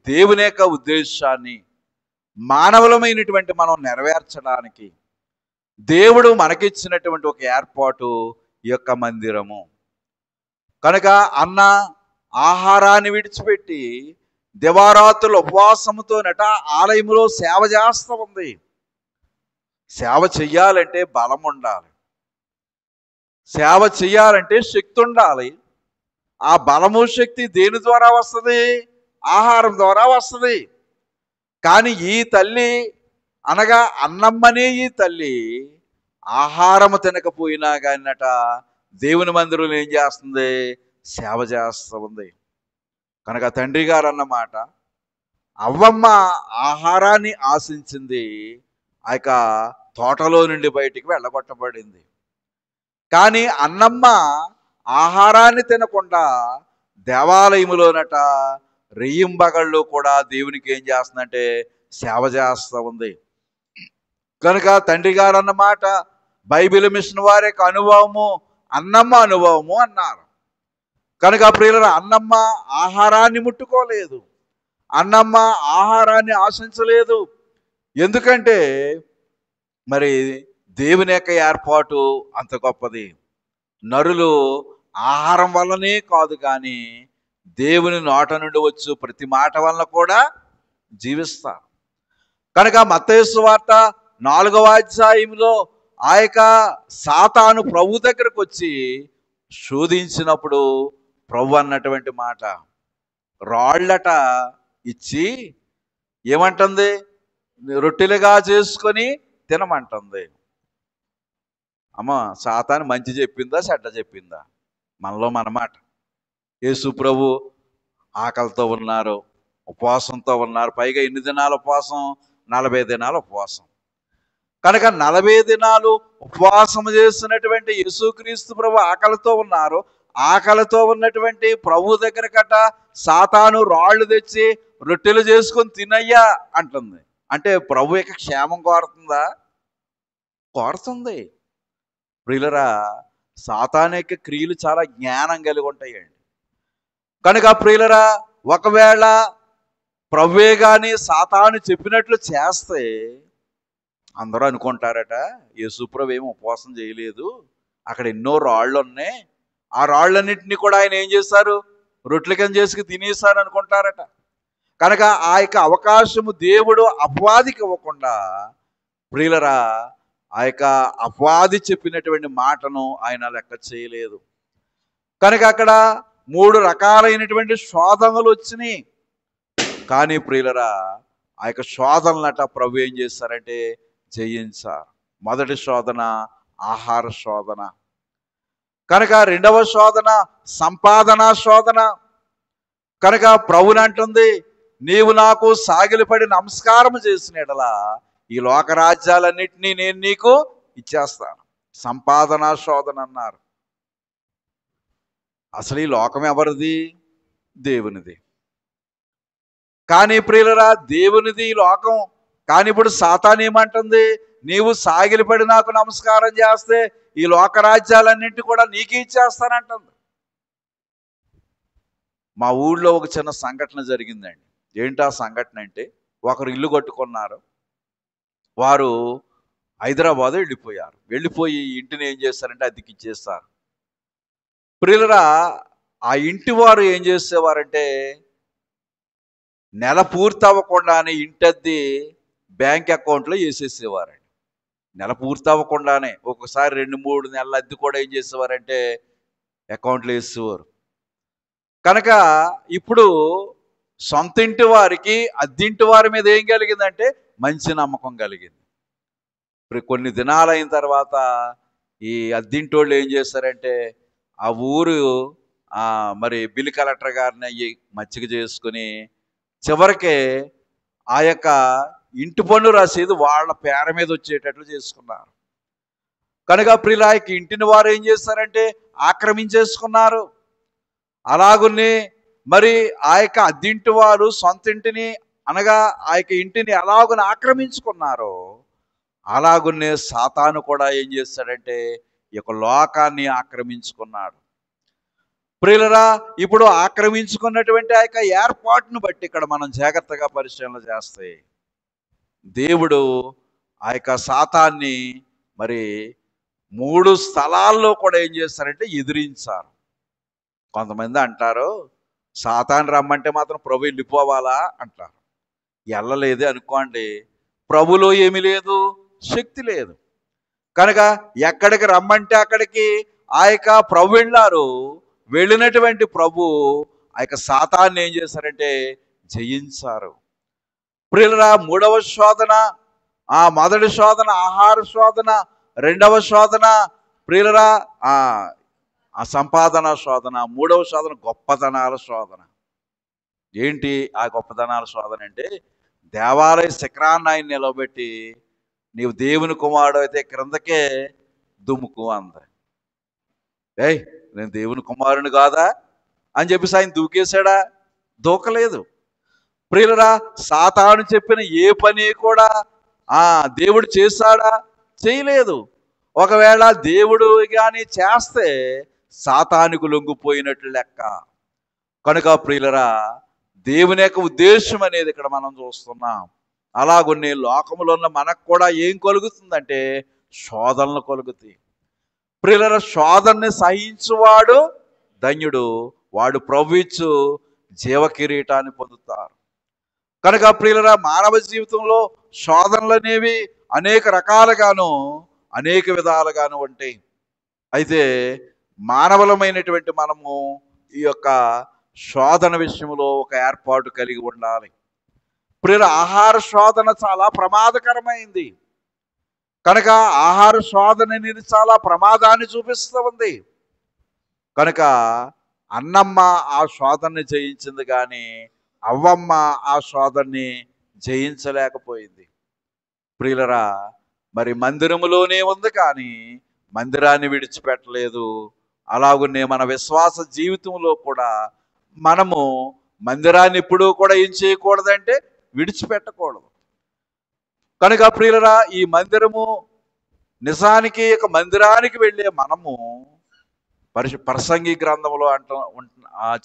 దేవుని యొక్క ఉద్దేశాన్ని మానవులమైనటువంటి మనం నెరవేర్చడానికి దేవుడు మనకిచ్చినటువంటి ఒక ఏర్పాటు ఈ యొక్క మందిరము. కనుక అన్న ఆహారాన్ని విడిచిపెట్టి దివారాత్రులు ఉపవాసముతో ఆలయములో సేవ చేస్తూ ఉంది. సేవ చెయ్యాలంటే బలం ఉండాలి, సేవ చెయ్యాలంటే శక్తి ఉండాలి. ఆ బలము శక్తి దేని ద్వారా వస్తుంది? ఆహారం ద్వారా వస్తుంది. కానీ ఈ తల్లి అనగా అన్నమ్మనే ఈ తల్లి ఆహారము తినకపోయినా కానట దేవుని మందిరంలో ఏం చేస్తుంది? సేవ చేస్తూ ఉంది. కనుక తండ్రి గారు అన్నమాట, అవ్వమ్మ ఆహారాన్ని ఆశించింది, ఆ యొక్క తోటలో నుండి బయటికి వెళ్ళగొట్టబడింది. కానీ అన్నమ్మ ఆహారాన్ని తినకుండా దేవాలయములోనట రెయ్యింబగళ్ళు కూడా దేవునికి ఏం చేస్తుందంటే సేవ చేస్తూ ఉంది. కనుక తండ్రి గారు అన్నమాట బైబిల్ మిషన్ వారి యొక్క అనుభవము అన్నమ్మ అనుభవము అన్నారు. కనుక ప్రియులారా, అన్నమ్మ ఆహారాన్ని ముట్టుకోలేదు, అన్నమ్మ ఆహారాన్ని ఆశించలేదు. ఎందుకంటే మరి దేవుని యొక్క ఏర్పాటు అంత గొప్పది. నరులు ఆహారం వల్లనే కాదు కానీ దేవుని నోట నుండి వచ్చు ప్రతి మాట వలన కూడా జీవిస్తారు. కనుక మత్తయి సువార్త 4వ అధ్యాయంలో ఆ యొక్క సాతాను ప్రభు దగ్గరకు వచ్చి శోధించినప్పుడు ప్రభు అన్నటువంటి మాట, రాళ్ళట ఇచ్చి ఏమంటుంది? రొట్టెలుగా చేసుకొని తినమంటుంది. అమ్మ, సాతాను మంచి చెప్పిందా చెడ్డ చెప్పిందా? మనలో మనమాట. యేసు ప్రభు ఆకలితో ఉన్నారు, ఉపవాసంతో ఉన్నారు. పైగా ఎన్ని దినాల ఉపవాసం? 40 దినాల ఉపవాసం. కనుక 40 దినాలు ఉపవాసం చేస్తున్నటువంటి యేసుక్రీస్తు ప్రభు ఆకలితో ఉన్నారు. ఆకలితో ఉన్నటువంటి ప్రభు దగ్గర కట సాతాను రాళ్ళు తెచ్చి రొట్టెలు చేసుకొని తినయ్యా అంటుంది. అంటే ప్రభు యొక్క క్షేమం కోరుతుందా? కోరుతుంది. ప్రియులరా, సాతాను యొక్క క్రియలు చాలా జ్ఞానం కలిగి ఉంటాయండి. కనుక ప్రియులరా, ఒకవేళ ప్రభువే కానీ సాతాను చెప్పినట్లు చేస్తే అందరూ అనుకుంటారట, యేసుప్రభు ఏమో ఉపవాసం చేయలేదు, అక్కడ ఎన్నో రాళ్ళు ఉన్నాయి, ఆ రాళ్ళన్నింటినీ కూడా ఆయన ఏం చేశారు? రొట్టెల కింద చేసుకు తినేశారు అనుకుంటారట. కనుక ఆ యొక్క అవకాశము దేవుడు అపవాదికి ఇవ్వకుండా ప్రియులరా, ఆ యొక్క అపవాది చెప్పినటువంటి మాటను ఆయన లెక్క చేయలేదు. కనుక అక్కడ 3 రకాలైనటువంటి శోధనలు వచ్చినాయి. కానీ ప్రియులరా, ఆ యొక్క శోధనలట ప్రభు ఏం చేశారంటే జయించారు. మొదటి శోధన ఆహార శోధన. కనుక రెండవ శోధన సంపాదన శోధన. కనుక ప్రభుని అంటుంది, నీవు నాకు సాగిలపడి నమస్కారం చేసిన యెడల ఈ లోకరాజ్యాలన్నింటినీ నేను నీకు ఇచ్చేస్తాను. సంపాదన శోధన అన్నారు. అసలు ఈ లోకం ఎవరిది? దేవునిది. కానీ ప్రియులరా, దేవునిది ఈ లోకం. కానీ ఇప్పుడు సాతాను ఏమంటుంది? నీవు సాగిలపడి నాకు నమస్కారం చేస్తే ఈ లోకరాజ్యాలన్నింటి కూడా నీకే ఇచ్చేస్తానంటుంది. మా ఊళ్ళో ఒక చిన్న సంఘటన జరిగిందండి. ఏంటి ఆ సంఘటన అంటే, ఒకరు ఇల్లు కట్టుకున్నారు. వారు హైదరాబాద్ వెళ్ళిపోయారు. వెళ్ళిపోయి ఇంటిని ఏం చేస్తారంటే అద్దెకి ఇచ్చేస్తారు. ప్రియులరా, ఆ ఇంటి వారు ఏం చేసేవారంటే నెల పూర్తి అవ్వకుండానే ఇంటద్దె బ్యాంక్ అకౌంట్లో వేసేసేవారండి. నెల పూర్తి అవ్వకుండానే ఒకసారి 2-3 నెలల అద్దె కూడా ఏం చేసేవారంటే అకౌంట్లో వేసేవారు. కనుక ఇప్పుడు సొంత ఇంటి వారికి అద్దింటి వారి మీద ఏం కలిగిందంటే మంచి నమ్మకం కలిగింది. ఇప్పుడు కొన్ని దినాలు అయిన తర్వాత ఈ అద్దింటి వాళ్ళు ఏం చేశారంటే ఆ ఊరు మరి బిల్ కలెక్టర్ గారిని అయ్యి మచ్చిక చేసుకుని చివరికి ఆ యొక్క ఇంటి పన్ను రసీదు వాళ్ళ పేర మీద వచ్చేటట్లు చేసుకున్నారు. కనుక ప్రియులాకి ఇంటిని వారు ఏం చేస్తారంటే ఆక్రమించేసుకున్నారు. అలాగునే మరి ఆ యొక్క అద్దింటి వారు సొంత ఇంటిని అనగా ఆ యొక్క ఇంటిని ఎలాగున ఆక్రమించుకున్నారో అలాగునే సాతాను కూడా ఏం చేస్తాడంటే ఈ యొక్క లోకాన్ని ఆక్రమించుకున్నాడు. ప్రియులరా, ఇప్పుడు ఆక్రమించుకున్నటువంటి ఆ యొక్క ఏర్పాటును బట్టి ఇక్కడ మనం జాగ్రత్తగా పరిశీలన చేస్తే దేవుడు ఆ యొక్క సాతాన్ని మరి 3 స్థలాల్లో కూడా ఏం చేస్తారంటే ఎదిరించారు. కొంతమంది అంటారు, సాతాను రమ్మంటే మాత్రం ప్రభు వెళ్ళిపోవాలా అంటారు. వెళ్ళలేదు అనుకోండి, ప్రభులో ఏమీ లేదు, శక్తి లేదు. కనుక ఎక్కడికి రమ్మంటే అక్కడికి ఆ యొక్క ప్రభు వెళ్ళారు. వెళ్ళినటువంటి ప్రభు ఆ యొక్క సాతాన్ని ఏం చేశారంటే జయించారు. ప్రియులరా, మూడవ శోధన, ఆ మొదటి శోధన ఆహార శోధన, రెండవ శోధన ప్రియులరా ఆ సంపాదన శోధన, మూడవ శోధన గొప్పతనాల శోధన. ఏంటి ఆ గొప్పతనాల శోధన అంటే, దేవాలయ శిఖరాన్ని ఆయన నిలబెట్టి నీవు దేవుని కుమారుడు అయితే క్రిందకే దుముకు అంది. ఏయ్, నేను దేవుని కుమారుని కాదా అని చెప్పేసి ఆయన దూకేశాడా? దూకలేదు. ప్రియులరా, సాతాను చెప్పిన ఏ పని కూడా దేవుడు చేశాడా? చేయలేదు. ఒకవేళ దేవుడు కానీ చేస్తే సాతానుకు లొంగిపోయినట్లు లెక్క. కనుక ప్రియులరా, దేవుని యొక్క ఉద్దేశం అనేది ఇక్కడ మనం చూస్తున్నాం. అలాగున్ని లోకములో ఉన్న మనకు కూడా ఏం కలుగుతుందంటే శోధనలు కలుగుతాయి. ప్రియులరా, శోధనని సహించువాడు ధన్యుడు, వాడు ప్రభువిచ్చు జీవ కిరీటాన్ని పొందుతారు. కనుక ప్రియులరా, మానవ జీవితంలో శోధనలు అనేవి అనేక రకాలుగాను అనేక విధాలుగాను ఉంటాయి. అయితే మానవులమైనటువంటి మనము ఈ యొక్క శోధన విషయంలో ఒక ఏర్పాటు కలిగి ఉండాలి. ప్రియుల, ఆహార శోధన చాలా ప్రమాదకరమైంది. కనుక ఆహార శోధన అనేది చాలా ప్రమాదాన్ని చూపిస్తూ ఉంది. కనుక అన్నమ్మ ఆ శోధనని జయించింది, కానీ అవ్వమ్మ ఆ శోధనని జయించలేకపోయింది. ప్రియులరా, మరి మందిరములోనే ఉంది కానీ మందిరాన్ని విడిచిపెట్టలేదు. అలాగునే మన విశ్వాస జీవితంలో కూడా మనము మందిరాన్ని ఎప్పుడూ కూడా ఏం చేయకూడదంటే విడిచిపెట్టకూడదు. కనుక ప్రియులరా, ఈ మందిరము నిజానికి ఒక మందిరానికి వెళ్ళే మనము ప్రసంగి గ్రంథంలో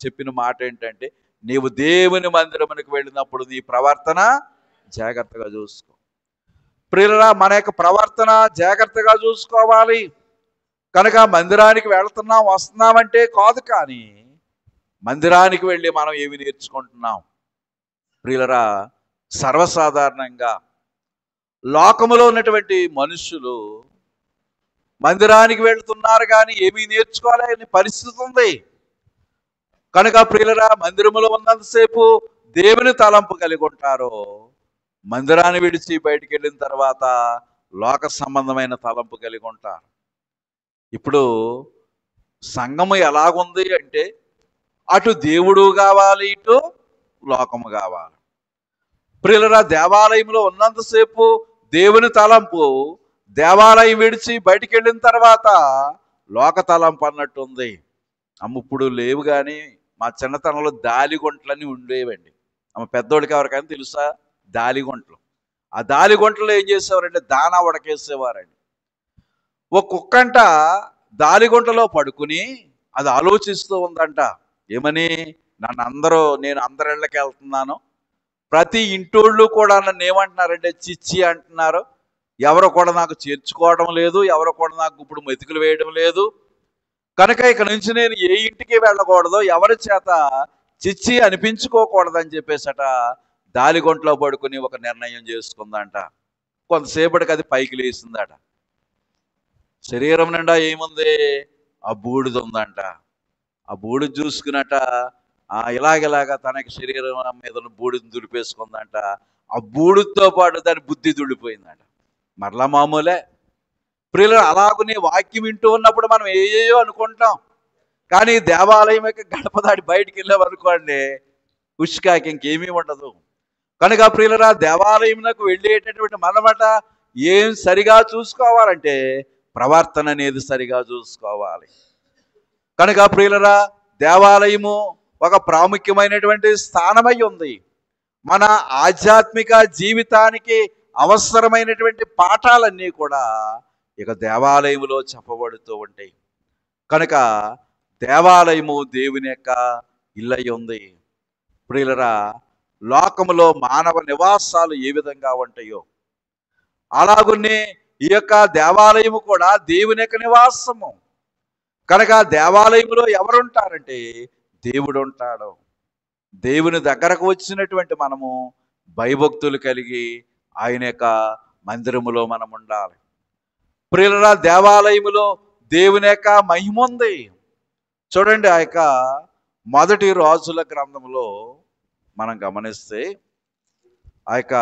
చెప్పిన మాట ఏంటంటే, నీవు దేవుని మందిరమునికి వెళ్ళినప్పుడు నీ ప్రవర్తన జాగ్రత్తగా చూసుకో. ప్రియులరా, మన యొక్క ప్రవర్తన జాగ్రత్తగా చూసుకోవాలి. కనుక మందిరానికి వెళ్తున్నాం వస్తున్నామంటే కాదు, కానీ మందిరానికి వెళ్ళి మనం ఏమి నేర్చుకుంటున్నాం? ప్రియులరా, సర్వసాధారణంగా లోకములో ఉన్నటువంటి మనుషులు మందిరానికి వెళ్తున్నారు కానీ ఏమీ నేర్చుకోలేని పరిస్థితి ఉంది. కనుక ప్రియులరా, మందిరములో ఉన్నంతసేపు దేవుని తలంపు కలిగి ఉంటారు. మందిరాన్ని విడిచి బయటికి వెళ్ళిన తర్వాత లోక సంబంధమైన తలంపు కలిగి ఉంటారు. ఇప్పుడు సంఘము ఎలాగుంది అంటే, అటు దేవుడు కావాలి, ఇటు లోకము కావాలి. ప్రియులరా, దేవాలయంలో ఉన్నంతసేపు దేవుని తలంపు, దేవాలయం విడిచి బయటికి వెళ్ళిన తర్వాత లోక తలంపు అన్నట్టుంది. ఇప్పుడు లేవు, కానీ మా చిన్నతనంలో దాలిగుంటలని ఉండేవండి. పెద్దోళ్ళకి ఎవరికైనా తెలుసా దాలిగుంటలు? ఆ దాలిగుంటలో ఏం చేసేవారంటే దానా ఉడకేసేవారండి. ఒక కుక్కంట దాలిగుంటలో పడుకుని అది ఆలోచిస్తూ ఉందంట, ఏమని? నేను అందరిళ్ళకి వెళ్తున్నాను, ప్రతి ఇంటోళ్ళు కూడా నన్ను ఏమంటున్నారంటే చిచ్చి అంటున్నారు, ఎవరు కూడా నాకు చేర్చుకోవడం లేదు, ఎవరు కూడా నాకు ఇప్పుడు మెతుకులు వేయడం లేదు. కనుక ఇక నుంచి నేను ఏ ఇంటికి వెళ్ళకూడదు, ఎవరి చేత చిచ్చి అనిపించుకోకూడదని చెప్పేసట దాలిగొంట్లో పడుకుని ఒక నిర్ణయం చేసుకుందంట. కొంతసేపటికి అది పైకి లేచిందట. శరీరం నిండా ఏముంది? ఆ బూడిద ఉందంట. ఆ బూడిద చూసుకున్నట ఇలాగ తనకి శరీరం మీద బూడిదని దులిపేసుకుందంట. ఆ బూడితో పాటు దాని బుద్ధి దుడిపోయిందంట. మరలా మామూలే. ప్రియులు, అలాగునే వాక్యం వింటూ ఉన్నప్పుడు మనం ఏయో అనుకుంటాం, కానీ దేవాలయం యొక్క గడప దాటి బయటికి వెళ్ళామనుకోండి, ఉష్కాకి ఇంకేమీ ఉండదు. కనుక ప్రియులరా, దేవాలయంకు వెళ్ళేటటువంటి మనమట ఏం సరిగా చూసుకోవాలంటే ప్రవర్తన అనేది సరిగా చూసుకోవాలి. కనుక ప్రియులరా, దేవాలయము ఒక ప్రాముఖ్యమైనటువంటి స్థానమై ఉంది. మన ఆధ్యాత్మిక జీవితానికి అవసరమైనటువంటి పాఠాలన్నీ కూడా ఇక దేవాలయములో చెప్పబడుతూ ఉంటాయి. కనుక దేవాలయము దేవుని యొక్క ఇల్లై ఉంది. ప్రియులరా, లోకములో మానవ నివాసాలు ఏ విధంగా ఉంటాయో అలాగునే ఈ యొక్క దేవాలయము కూడా దేవుని యొక్క నివాసము. కనుక దేవాలయంలో ఎవరుంటారంటే దేవుడు ఉంటాడు. దేవుని దగ్గరకు వచ్చినటువంటి మనము భయభక్తులు కలిగి ఆయన యొక్క మందిరములో మనం ఉండాలి. ప్రియులారా, దేవాలయములో దేవుని యొక్క మహిమ ఉంది. చూడండి, ఆ యొక్క మొదటి రాజుల గ్రంథంలో మనం గమనిస్తే, ఆ యొక్క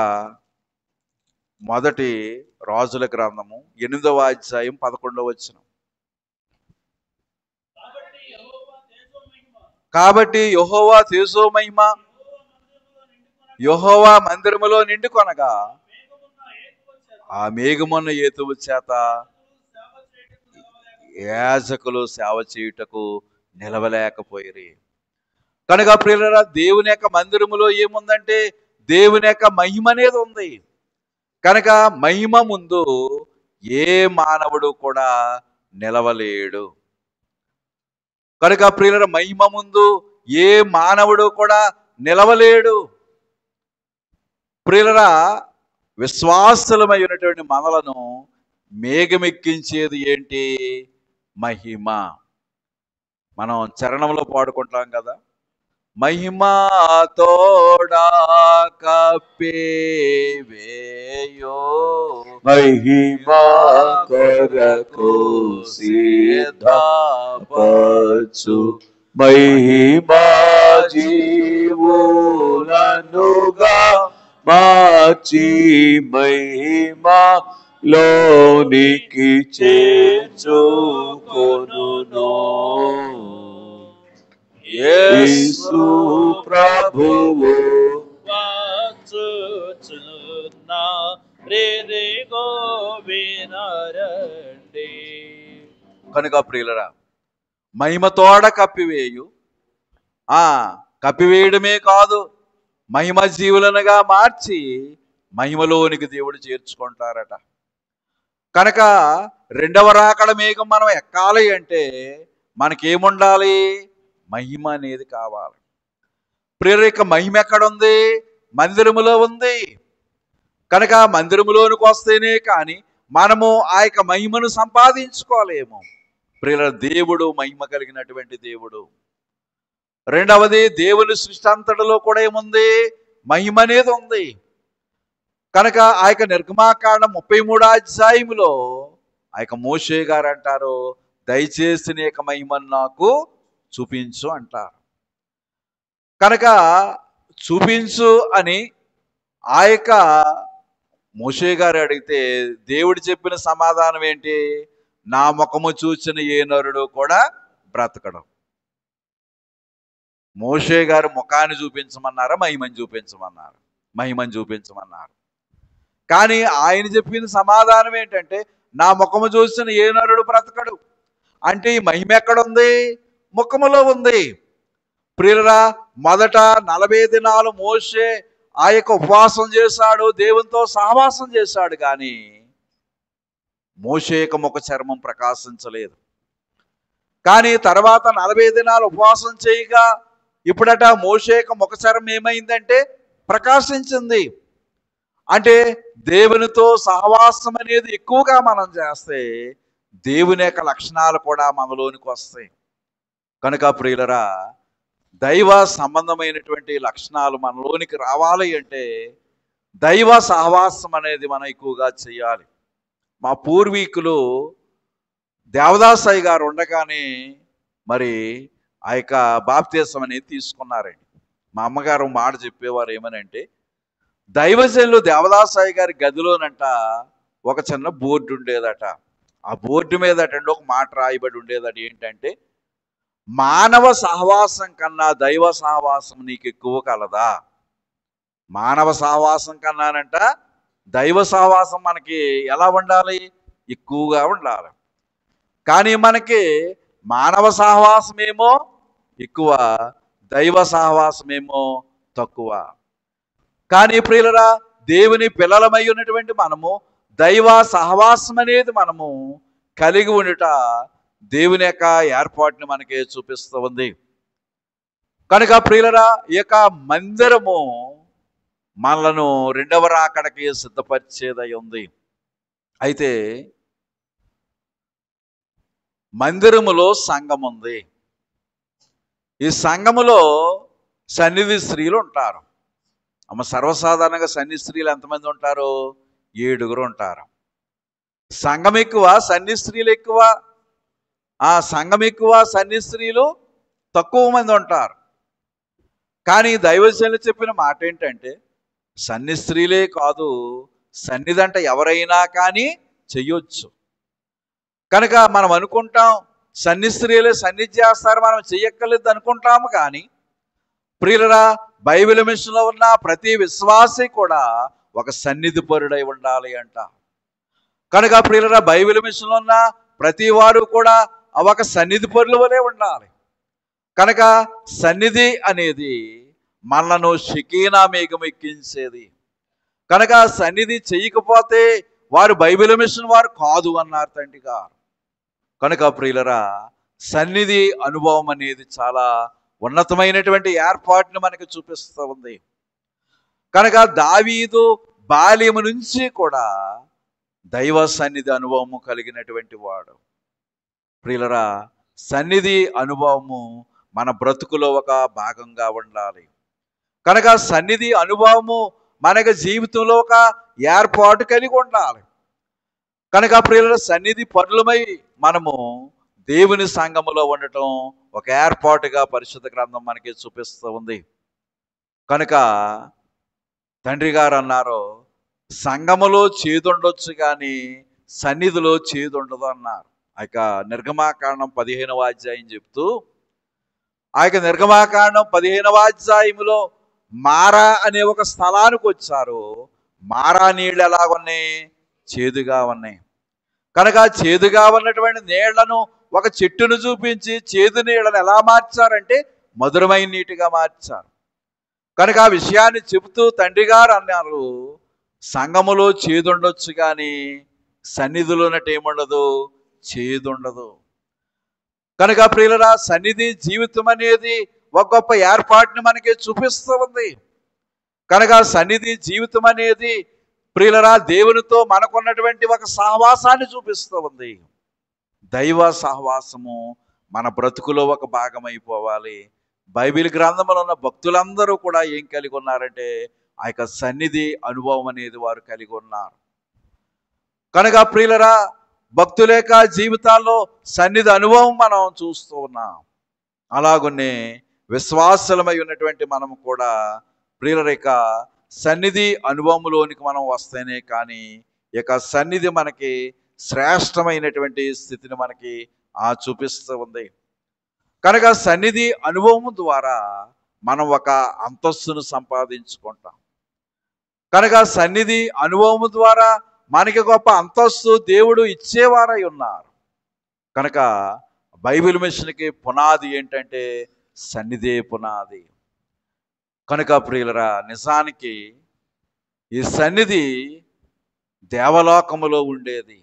మొదటి రాజుల గ్రంథము 8వ అధ్యాయం 11వ వచనం. కాబట్టి యెహోవా తేజో మహిమ యెహోవా మందిరములో నిండుకొనగా ఆ మేఘమున్న హేతువు చేత యాజకులు సేవ చేయుటకు నిలవలేకపోయిరి. కనుక ప్రియులారా, దేవుని యొక్క మందిరములో ఏముందంటే దేవుని యొక్క మహిమ అనేది ఉంది. కనుక మహిమ ముందు ఏ మానవుడు కూడా నిలవలేడు. కనుక ప్రియులారా, మహిమ ముందు ఏ మానవుడు కూడా నిలవలేడు. ప్రియులారా, విశ్వాసులమైనటువంటి మనలను మేఘమెక్కించేది ఏంటి? మహిమ. మనం చరణంలో పాడుకుంటాం కదా, మహిమా తోడా కప్పివేయో మహిమా కొరకు సిద్ధపరచు మహిమా జీవులనుగా మార్చి మహిమా లోనికి చేర్చుకొనును. యేసు ప్రభువు కనుక ప్రియులరా, మహిమతోడ కప్పివేయు. కప్పివేయడమే కాదు, మహిమ జీవులనుగా మార్చి మహిమలోనికి దేవుడు చేర్చుకుంటారట. కనుక రెండవ రాకడ మేఘం మనం ఎక్కాలి అంటే మనకేముండాలి? మహిమ అనేది కావాలి. ప్రేరిక మహిమ ఎక్కడుంది? మందిరములో ఉంది. కనుక మందిరములోనికి వస్తేనే కానీ మనము ఆ యొక్క మహిమను సంపాదించుకోలేము. ప్రియుల, దేవుడు మహిమ కలిగినటువంటి దేవుడు. రెండవది, దేవుని సృష్టి అంతటిలో కూడా ఏముంది? మహిమ అనేది ఉంది. కనుక ఆ యొక్క నిర్గమాకాండం 33వ అధ్యాయములో ఆ యొక్క మోషే గారు అంటారు, దయచేసి నీ యొక్క మహిమను నాకు చూపించు అంటారు. కనుక చూపించు అని ఆ యొక్క మోషే గారు అడిగితే దేవుడు చెప్పిన సమాధానం ఏంటి? నా ముఖము చూసిన ఏ నరుడు కూడా బ్రతకడం. మోషే గారు ముఖాన్ని చూపించమన్నారా? మహిమని చూపించమన్నారు. మహిమని చూపించమన్నారు. కానీ ఆయన చెప్పిన సమాధానం ఏంటంటే, నా ముఖము చూసిన ఏ నరుడు బ్రతకడు. అంటే ఈ మహిమ ఎక్కడుంది? ముఖములో ఉంది. ప్రియులరా, మొదట 40 దినాలు మోషే ఆ యొక్క ఉపవాసం చేశాడు, దేవునితో సహవాసం చేశాడు. కానీ మోషే యొక్క ముఖ చర్మం ప్రకాశించలేదు. కానీ తర్వాత 40 దినాలు ఉపవాసం చేయగా ఇప్పుడట మోషే యొక్క ముఖ చర్మం ఏమైందంటే ప్రకాశించింది. అంటే దేవునితో సహవాసం అనేది ఎక్కువగా మనం చేస్తే దేవుని యొక్క లక్షణాలు కూడా మనలోనికి వస్తాయి. కనుక ప్రియులరా, దైవ సంబంధమైనటువంటి లక్షణాలు మనలోనికి రావాలి అంటే దైవ సహవాసం అనేది మనం ఎక్కువగా చేయాలి. మా పూర్వీకులు దేవదాసయ్య గారు ఉండగానే మరి ఆ యొక్క బాప్తీసం అనేది తీసుకున్నారండి. మా అమ్మగారు మాట చెప్పేవారు ఏమనంటే, దైవజనులు దేవదాసయ్య గారి గదిలోనంట ఒక చిన్న బోర్డు ఉండేదట. ఆ బోర్డు మీద అటండి ఒక మాట రాయబడి ఉండేదట. ఏంటంటే, మానవ సహవాసం కన్నా దైవ సహవాసం నీకు ఎక్కువ కలదా? మానవ సహవాసం కన్నానంట దైవ సహవాసం మనకి ఎలా ఉండాలి? ఎక్కువగా ఉండాలి. కానీ మనకి మానవ సహవాసమేమో ఎక్కువ, దైవ సహవాసమేమో తక్కువ. కానీ ప్రియులరా, దేవుని పిల్లలమై ఉన్నటువంటి మనము దైవ సహవాసం అనేది మనము కలిగి ఉండుట దేవుని యొక్క ఏర్పాటుని మనకి చూపిస్తూ ఉంది. కనుక ప్రియులరా, ఈ యొక్క మందిరము మనలను రెండవ రాకడకి సిద్ధపరిచేదై ఉంది. అయితే మందిరములో సంఘం ఉంది. ఈ సంఘములో సన్నిధి స్త్రీలు ఉంటారు. సర్వసాధారణంగా సన్నిధి స్త్రీలు ఎంతమంది ఉంటారు? 7 ఉంటారు. సంఘం ఎక్కువ, సన్ని స్త్రీలు ఎక్కువ. సంఘం ఎక్కువ, సన్ని స్త్రీలు తక్కువ మంది ఉంటారు. కానీ దైవజనులు చెప్పిన మాట ఏంటంటే, సన్ని స్త్రీలే కాదు, సన్నిధంట ఎవరైనా కానీ చెయ్యొచ్చు. కనుక మనం అనుకుంటాం సన్ని స్త్రీలే సన్నిధి చేస్తారు, మనం చెయ్యక్కర్లేదు అనుకుంటాము. కానీ ప్రియులరా, బైబిల్ మిషన్లో ఉన్న ప్రతి విశ్వాసి కూడా ఒక సన్నిధి పరుడై ఉండాలి అంట. కనుక ప్రియులరా, బైబిల్ మిషన్లో ఉన్న ప్రతి వారు కూడా ఒక సన్నిధి పరుల వలె ఉండాలి. కనుక సన్నిధి అనేది మనలను షకీనా మేఘం ఎక్కించేది. కనుక సన్నిధి చెయ్యకపోతే వారు బైబిల్ మిషన్ వారు కాదు అన్నారు తండ్రి గారు. కనుక ప్రియులరా, సన్నిధి అనుభవం అనేది చాలా ఉన్నతమైనటువంటి ఏర్పాటును మనకి చూపిస్తూ ఉంది. కనుక దావీదు బాల్యము నుంచి కూడా దైవ సన్నిధి అనుభవము కలిగినటువంటి వాడు. ప్రియులరా, సన్నిధి అనుభవము మన బ్రతుకులో ఒక భాగంగా ఉండాలి. కనుక సన్నిధి అనుభవము మనకి జీవితంలో ఒక ఏర్పాటు కలిగి ఉండాలి. కనుక ప్రియుల సన్నిధి పరులమై మనము దేవుని సంఘములో ఉండటం ఒక ఏర్పాటుగా పరిశుద్ధ గ్రంథం మనకి చూపిస్తూ ఉంది. కనుక తండ్రి గారు అన్నారు, సంఘములో చేదుండొచ్చు కానీ సన్నిధిలో చేదుండదు అన్నారు. ఆ యొక్క నిర్గమాకాండం 15వ అధ్యాయం చెప్తూ, ఆ యొక్క నిర్గమాకాండం 15వ అధ్యాయములో మారా అనే ఒక స్థలానికి వచ్చారు. మారా నీళ్ళు ఎలా ఉన్నాయి? చేదుగా ఉన్నాయి. కనుక చేదుగా ఉన్నటువంటి నీళ్లను ఒక చెట్టును చూపించి చేదు నీళ్లను ఎలా మార్చారంటే మధురమైన నీటిగా మార్చారు. కనుక ఆ విషయాన్ని చెబుతూ తండ్రి గారు అన్నారు, సంఘములో చేదుండొచ్చు కానీ సన్నిధిలో ఏముండదు, చేదుండదు. కనుక ప్రియులరా, సన్నిధి జీవితం అనేది ఒక గొప్ప ఏర్పాటుని మనకి చూపిస్తూ ఉంది. కనుక సన్నిధి జీవితం అనేది ప్రియులరా, దేవునితో మనకున్నటువంటి ఒక సహవాసాన్ని చూపిస్తూ ఉంది. దైవ సహవాసము మన బ్రతుకులో ఒక భాగం అయిపోవాలి. బైబిల్ గ్రంథంలో ఉన్న భక్తులందరూ కూడా ఏం కలిగి ఉన్నారంటే ఆ యొక్క సన్నిధి అనుభవం అనేది వారు కలిగి ఉన్నారు. కనుక ప్రియులరా, భక్తుల యొక్క జీవితాల్లో సన్నిధి అనుభవం మనం చూస్తూ ఉన్నాం. అలాగునే విశ్వాసులమై ఉన్నటువంటి మనము కూడా ప్రియుల యొక్క సన్నిధి అనుభవంలోనికి మనం వస్తేనే కానీ ఈ యొక్క సన్నిధి మనకి శ్రేష్టమైనటువంటి స్థితిని మనకి చూపిస్తూ ఉంది. కనుక సన్నిధి అనుభవం ద్వారా మనం ఒక అంతస్తును సంపాదించుకుంటాం. కనుక సన్నిధి అనుభవం ద్వారా మనకి గొప్ప అంతస్తు దేవుడు ఇచ్చేవారై ఉన్నారు. కనుక బైబిల్ మిషన్కి పునాది ఏంటంటే సన్నిధే పునాది. కనుక ప్రియులరా, నిజానికి ఈ సన్నిధి దేవలోకములో ఉండేది.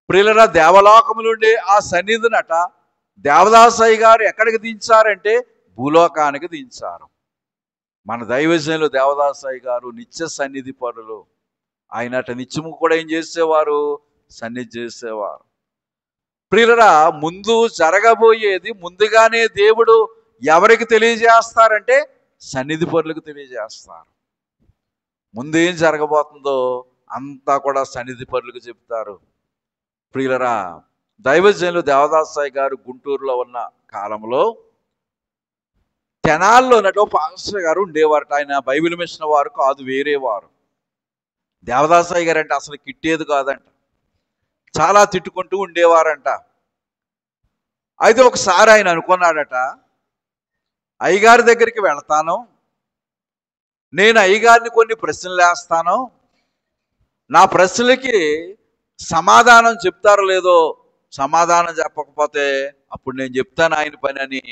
ప్రియులరా, దేవలోకములు ఉండే ఆ సన్నిధినట దేవదాసయ్య గారు ఎక్కడికి దించారంటే భూలోకానికి దించారు. మన దైవజనులు దేవదాసయ్య గారు నిత్య సన్నిధి పరులు. ఆయనట నిత్యము కూడా ఏం చేసేవారు? సన్నిధి చేసేవారు. ప్రియులరా, ముందు జరగబోయేది ముందుగానే దేవుడు ఎవరికి తెలియజేస్తారంటే సన్నిధి పరులకు తెలియజేస్తారు. ముందేం జరగబోతుందో అంతా కూడా సన్నిధి పరులకు చెప్తారు. ప్రియులరా, దైవజనులు దేవదాసయ్య గారు గుంటూరులో ఉన్న కాలంలో తెనాల్లో నటో పాస్టర్ గారు ఉండేవారట. ఆయన బైబిల్ మిషన్ వారు కాదు, వేరే వారు. దేవదాసయ్య గారు అంటే అసలు కిట్టేది కాదంట, చాలా తిట్టుకుంటూ ఉండేవారంట. అయితే ఒకసారి ఆయన అనుకున్నాడట, అయ్యగారి దగ్గరికి వెళతాను, నేను అయ్యగారిని కొన్ని ప్రశ్నలు వేస్తాను, నా ప్రశ్నలకి సమాధానం చెప్తారో లేదో, సమాధానం చెప్పకపోతే అప్పుడు నేను చెప్తాను ఆయన పని అని.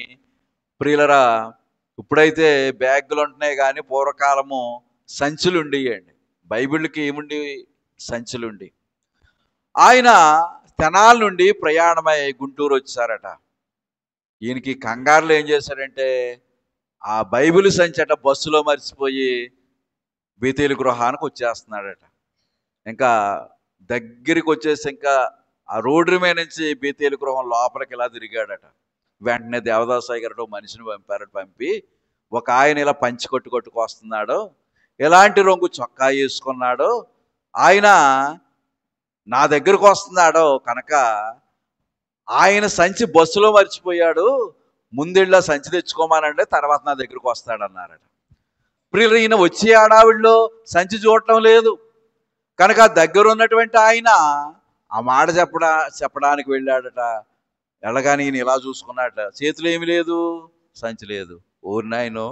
ప్రియులరా, ఇప్పుడైతే బ్యాగులు ఉంటున్నాయి కానీ పూర్వకాలము సంచులు ఉండేయండి. బైబిల్కి ఏముండి? సంచులుండి. ఆయన తెనాల నుండి ప్రయాణమై గుంటూరు వచ్చారట. ఈయనకి కంగారులో ఏం చేశాడంటే ఆ బైబిల్ సంచట బస్సులో మర్చిపోయి బేతేలు గృహానికి వచ్చేస్తున్నాడట. ఇంకా దగ్గరికి వచ్చేసి ఇంకా ఆ రోడ్డు మీద నుంచి బేతేలు గృహం లోపలికి ఇలా తిరిగాడట. వెంటనే దేవదాసయ్య గారు మనిషిని పంపారట. పంపి ఒక ఆయన ఇలా పంచి కొట్టుకొట్టుకు వస్తున్నాడు, ఎలాంటి రంగు చొక్కా వేసుకున్నాడు, ఆయన నా దగ్గరకు వస్తున్నాడో కనుక ఆయన సంచి బస్సులో మర్చిపోయాడు, ముందెళ్ళ సంచి తెచ్చుకోమానంటే తర్వాత నా దగ్గరకు వస్తాడన్నారట. ప్రియులు, ఈయన వచ్చే ఆడావిడిలో సంచి చూడటం లేదు కనుక దగ్గర ఉన్నటువంటి ఆయన ఆ మాట చెప్పడానికి వెళ్ళాడట. వెళ్ళగానే ఈయన ఇలా చూసుకున్నాడట, చేతిలో ఏమి లేదు, సంచి లేదు. ఓరి నాయనో,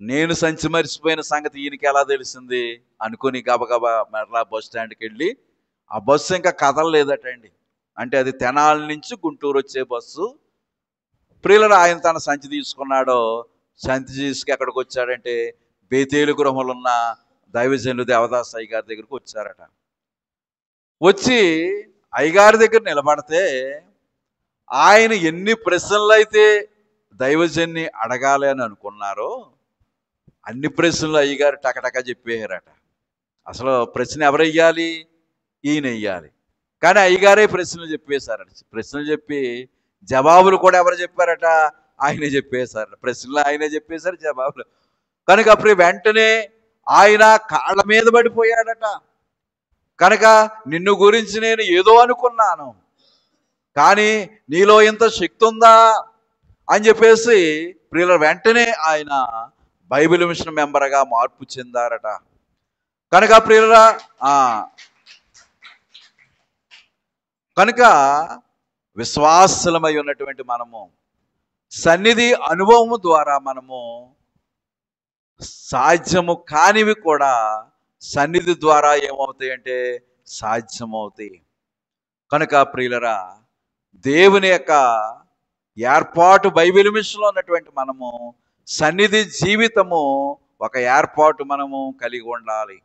నేను సంచి మర్చిపోయిన సంగతి ఈయనకి ఎలా తెలిసింది అనుకుని గబగబా మరలా బస్ స్టాండ్కి వెళ్ళి, ఆ బస్సు ఇంకా కదలలేదటండి. అంటే అది తెనాలి నుంచి గుంటూరు వచ్చే బస్సు. ప్రియులరా, ఆయన తన సంచి తీసుకున్నాడో, సంచి తీసుకు ఎక్కడికి వచ్చాడంటే బేతేలు గృహంలో ఉన్న దైవజనులు దేవదాస్ అయ్యగారి దగ్గరికి వచ్చారట. వచ్చి అయ్యగారి దగ్గర నిలబడితే ఆయన ఎన్ని ప్రశ్నలు అయితే దైవజన్ని అడగాలి అని అనుకున్నారో అన్ని ప్రశ్నలు అయ్యగారు టకటక చెప్పేశారట. అసలు ప్రశ్న ఎవరు వెయ్యాలి? ఈయన వెయ్యాలి. కానీ అయ్యగారే ప్రశ్నలు చెప్పేశారట. ప్రశ్నలు చెప్పి జవాబులు కూడా ఎవరు చెప్పారట? ఆయనే చెప్పేశారట. ప్రశ్నలు ఆయనే చెప్పేశారు, జవాబులు. కనుక అప్పుడు వెంటనే ఆయన కాళ్ళ మీద పడిపోయాడట. కనుక నిన్ను గురించి నేను ఏదో అనుకున్నాను, కానీ నీలో ఇంత శక్తి ఉందా అని చెప్పేసి ప్రియుల వెంటనే ఆయన బైబిల్ మిషన్ మెంబర్గా మార్పు చెందారట. కనుక ప్రియులరా, కనుక విశ్వాసులమై ఉన్నటువంటి మనము సన్నిధి అనుభవము ద్వారా మనము సాధ్యము కానివి కూడా సన్నిధి ద్వారా ఏమవుతాయంటే సాధ్యమవుతాయి. కనుక ప్రియులరా, దేవుని యొక్క ఏర్పాటు బైబిల్ మిషన్లో ఉన్నటువంటి మనము సన్నిధి జీవితము ఒక ఏర్పాటు మనము కలిగి ఉండాలి.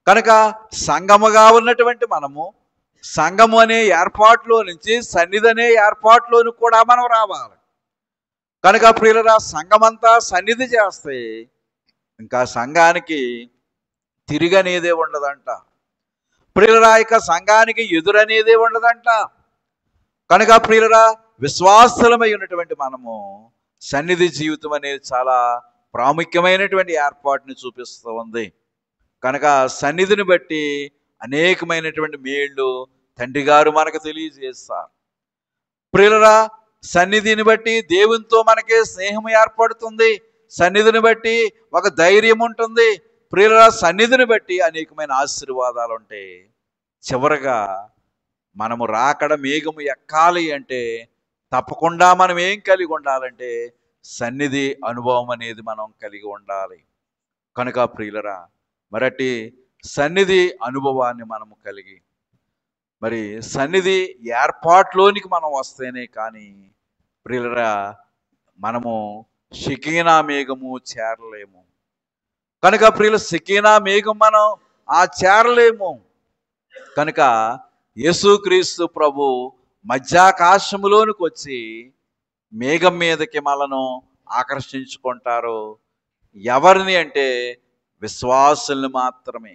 కనుక సంఘముగా ఉన్నటువంటి మనము సంఘము అనే ఏర్పాటులో నుంచి సన్నిధి అనే ఏర్పాటులోని కూడా మనం రావాలి. కనుక ప్రియులరా, సంఘమంతా సన్నిధి చేస్తే ఇంకా సంఘానికి తిరిగనేదే ఉండదంట. ప్రియులరా, ఇక సంఘానికి ఎదురనేదే ఉండదంట. కనుక ప్రియులరా, విశ్వాసులమై ఉన్నటువంటి మనము సన్నిధి జీవితం అనేది చాలా ప్రాముఖ్యమైనటువంటి ఏర్పాటుని చూపిస్తూ ఉంది. కనుక సన్నిధిని బట్టి అనేకమైనటువంటి మేళ్ళు తండ్రి గారు మనకు తెలియజేస్తారు. ప్రియులరా, సన్నిధిని బట్టి దేవునితో మనకి స్నేహం ఏర్పడుతుంది, సన్నిధిని బట్టి ఒక ధైర్యం ఉంటుంది. ప్రియులరా, సన్నిధిని బట్టి అనేకమైన ఆశీర్వాదాలు ఉంటాయి. చివరగా మనము రాకడ మేఘము ఎక్కాలి అంటే తప్పకుండా మనం ఏం కలిగి ఉండాలంటే సన్నిధి అనుభవం అనేది మనం కలిగి ఉండాలి. కనుక ప్రియులరా, మరటి సన్నిధి అనుభవాన్ని మనము కలిగి మరి సన్నిధి ఏర్పాట్లోనికి మనం వస్తేనే కానీ ప్రియులరా మనము షకీనా మేఘము చేరలేము. కనుక ప్రియుల షకీనా మేఘం మనం చేరలేము. కనుక యేసుక్రీస్తు ప్రభు మధ్యాకాశములోనికి వచ్చి మేఘం మీదకి మనను ఆకర్షించుకుంటారు. ఎవరిని అంటే విశ్వాసుల్ని మాత్రమే.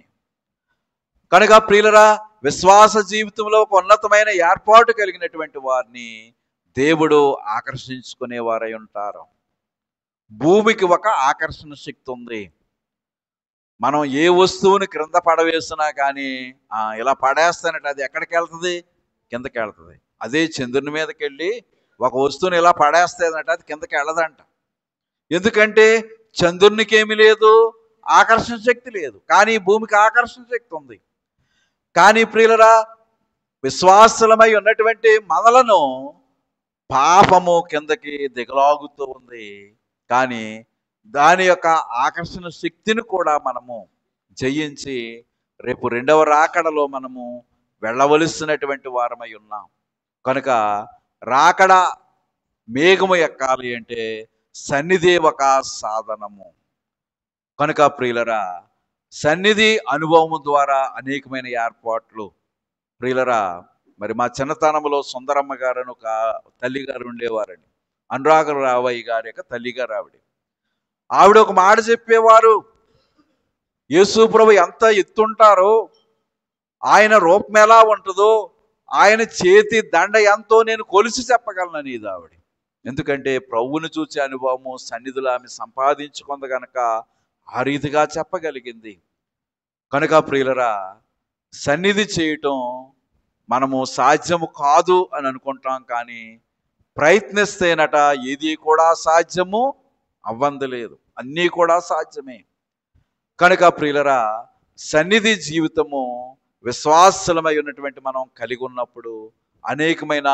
కనుక ప్రియులరా, విశ్వాస జీవితంలో ఒక ఉన్నతమైన ఏర్పాటు కలిగినటువంటి వారిని దేవుడు ఆకర్షించుకునేవారై ఉంటారు. భూమికి ఒక ఆకర్షణ శక్తి ఉంది. మనం ఏ వస్తువుని క్రింద పడవేసినా కానీ ఇలా పడేస్తానంటే అది ఎక్కడికి వెళ్తుంది? కిందకి వెళ్తుంది. అదే చంద్రుని మీదకి వెళ్ళి ఒక వస్తువుని ఇలా పడేస్తుందంటే అది కిందకి వెళ్ళదంట. ఎందుకంటే చంద్రునికి ఏమి లేదు, ఆకర్షణ శక్తి లేదు, కానీ భూమికి ఆకర్షణ శక్తి ఉంది. కానీ ప్రియులరా, విశ్వాసులమై ఉన్నటువంటి మనలను పాపము కిందకి దిగలాగుతూ ఉంది. కానీ దాని యొక్క ఆకర్షణ శక్తిని కూడా మనము జయించి రేపు రెండవ రాకడలో మనము వెళ్ళవలసినటువంటి వారమై ఉన్నాం. కనుక రాకడ మేఘము ఎక్కాలి అంటే సన్నిధి ఒక సాధనము. కనుక ప్రియులరా, సన్నిధి అనుభవము ద్వారా అనేకమైన ఏర్పాట్లు. ప్రియులరా, మరి మా చిన్నతనంలో సుందరమ్మ గారు అని ఒక తల్లిగారు ఉండేవారండి. అనురాగరావయ్య గారి యొక్క తల్లిగారు ఆవిడ ఒక మాట చెప్పేవారు. యేసు ప్రభు ఎంత ఎత్తుంటారో, ఆయన రూపం ఎలా ఉంటుందో, ఆయన చేతి దండ ఎంతో నేను కొలిసి చెప్పగలను అనేది ఆవిడ. ఎందుకంటే ప్రభువుని చూసే అనుభవము సన్నిధిలో ఆమె సంపాదించుకుంది కనుక ఆ రీతిగా చెప్పగలిగింది. కనుక ప్రియులరా, సన్నిధి చేయటం మనము సాధ్యము కాదు అని అనుకుంటాం, కానీ ప్రయత్నిస్తేనట ఏది కూడా సాధ్యము అవ్వందలేదు, అన్నీ కూడా సాధ్యమే. కనుక ప్రియులరా, సన్నిధి జీవితము విశ్వాసులమై ఉన్నటువంటి మనం కలిగి ఉన్నప్పుడు అనేకమైన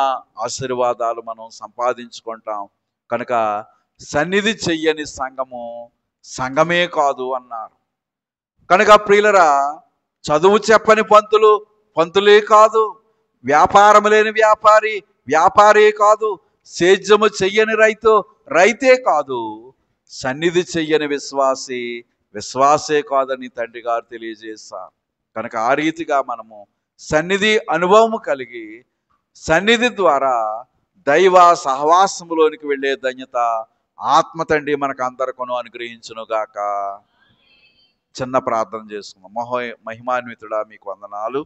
ఆశీర్వాదాలు మనం సంపాదించుకుంటాం. కనుక సన్నిధి చెయ్యని సంఘమే కాదు అన్నారు. కనుక ప్రియులరా, చదువు చెప్పని పంతులే కాదు, వ్యాపారం లేని వ్యాపారే కాదు, సేద్యము చెయ్యని రైతే కాదు, సన్నిధి చెయ్యని విశ్వాసే కాదని తండ్రి గారు తెలియజేశారు. కనుక ఆ రీతిగా మనము సన్నిధి అనుభవము కలిగి సన్నిధి ద్వారా దైవ సహవాసములోనికి వెళ్ళే ధన్యత ఆత్మ తండ్రి మనకు అందరికను అనుగ్రహించునుగాక. చిన్న ప్రార్థన చేసుకుందాం. మహిమాన్వితుడా, మీకు వందనాలు.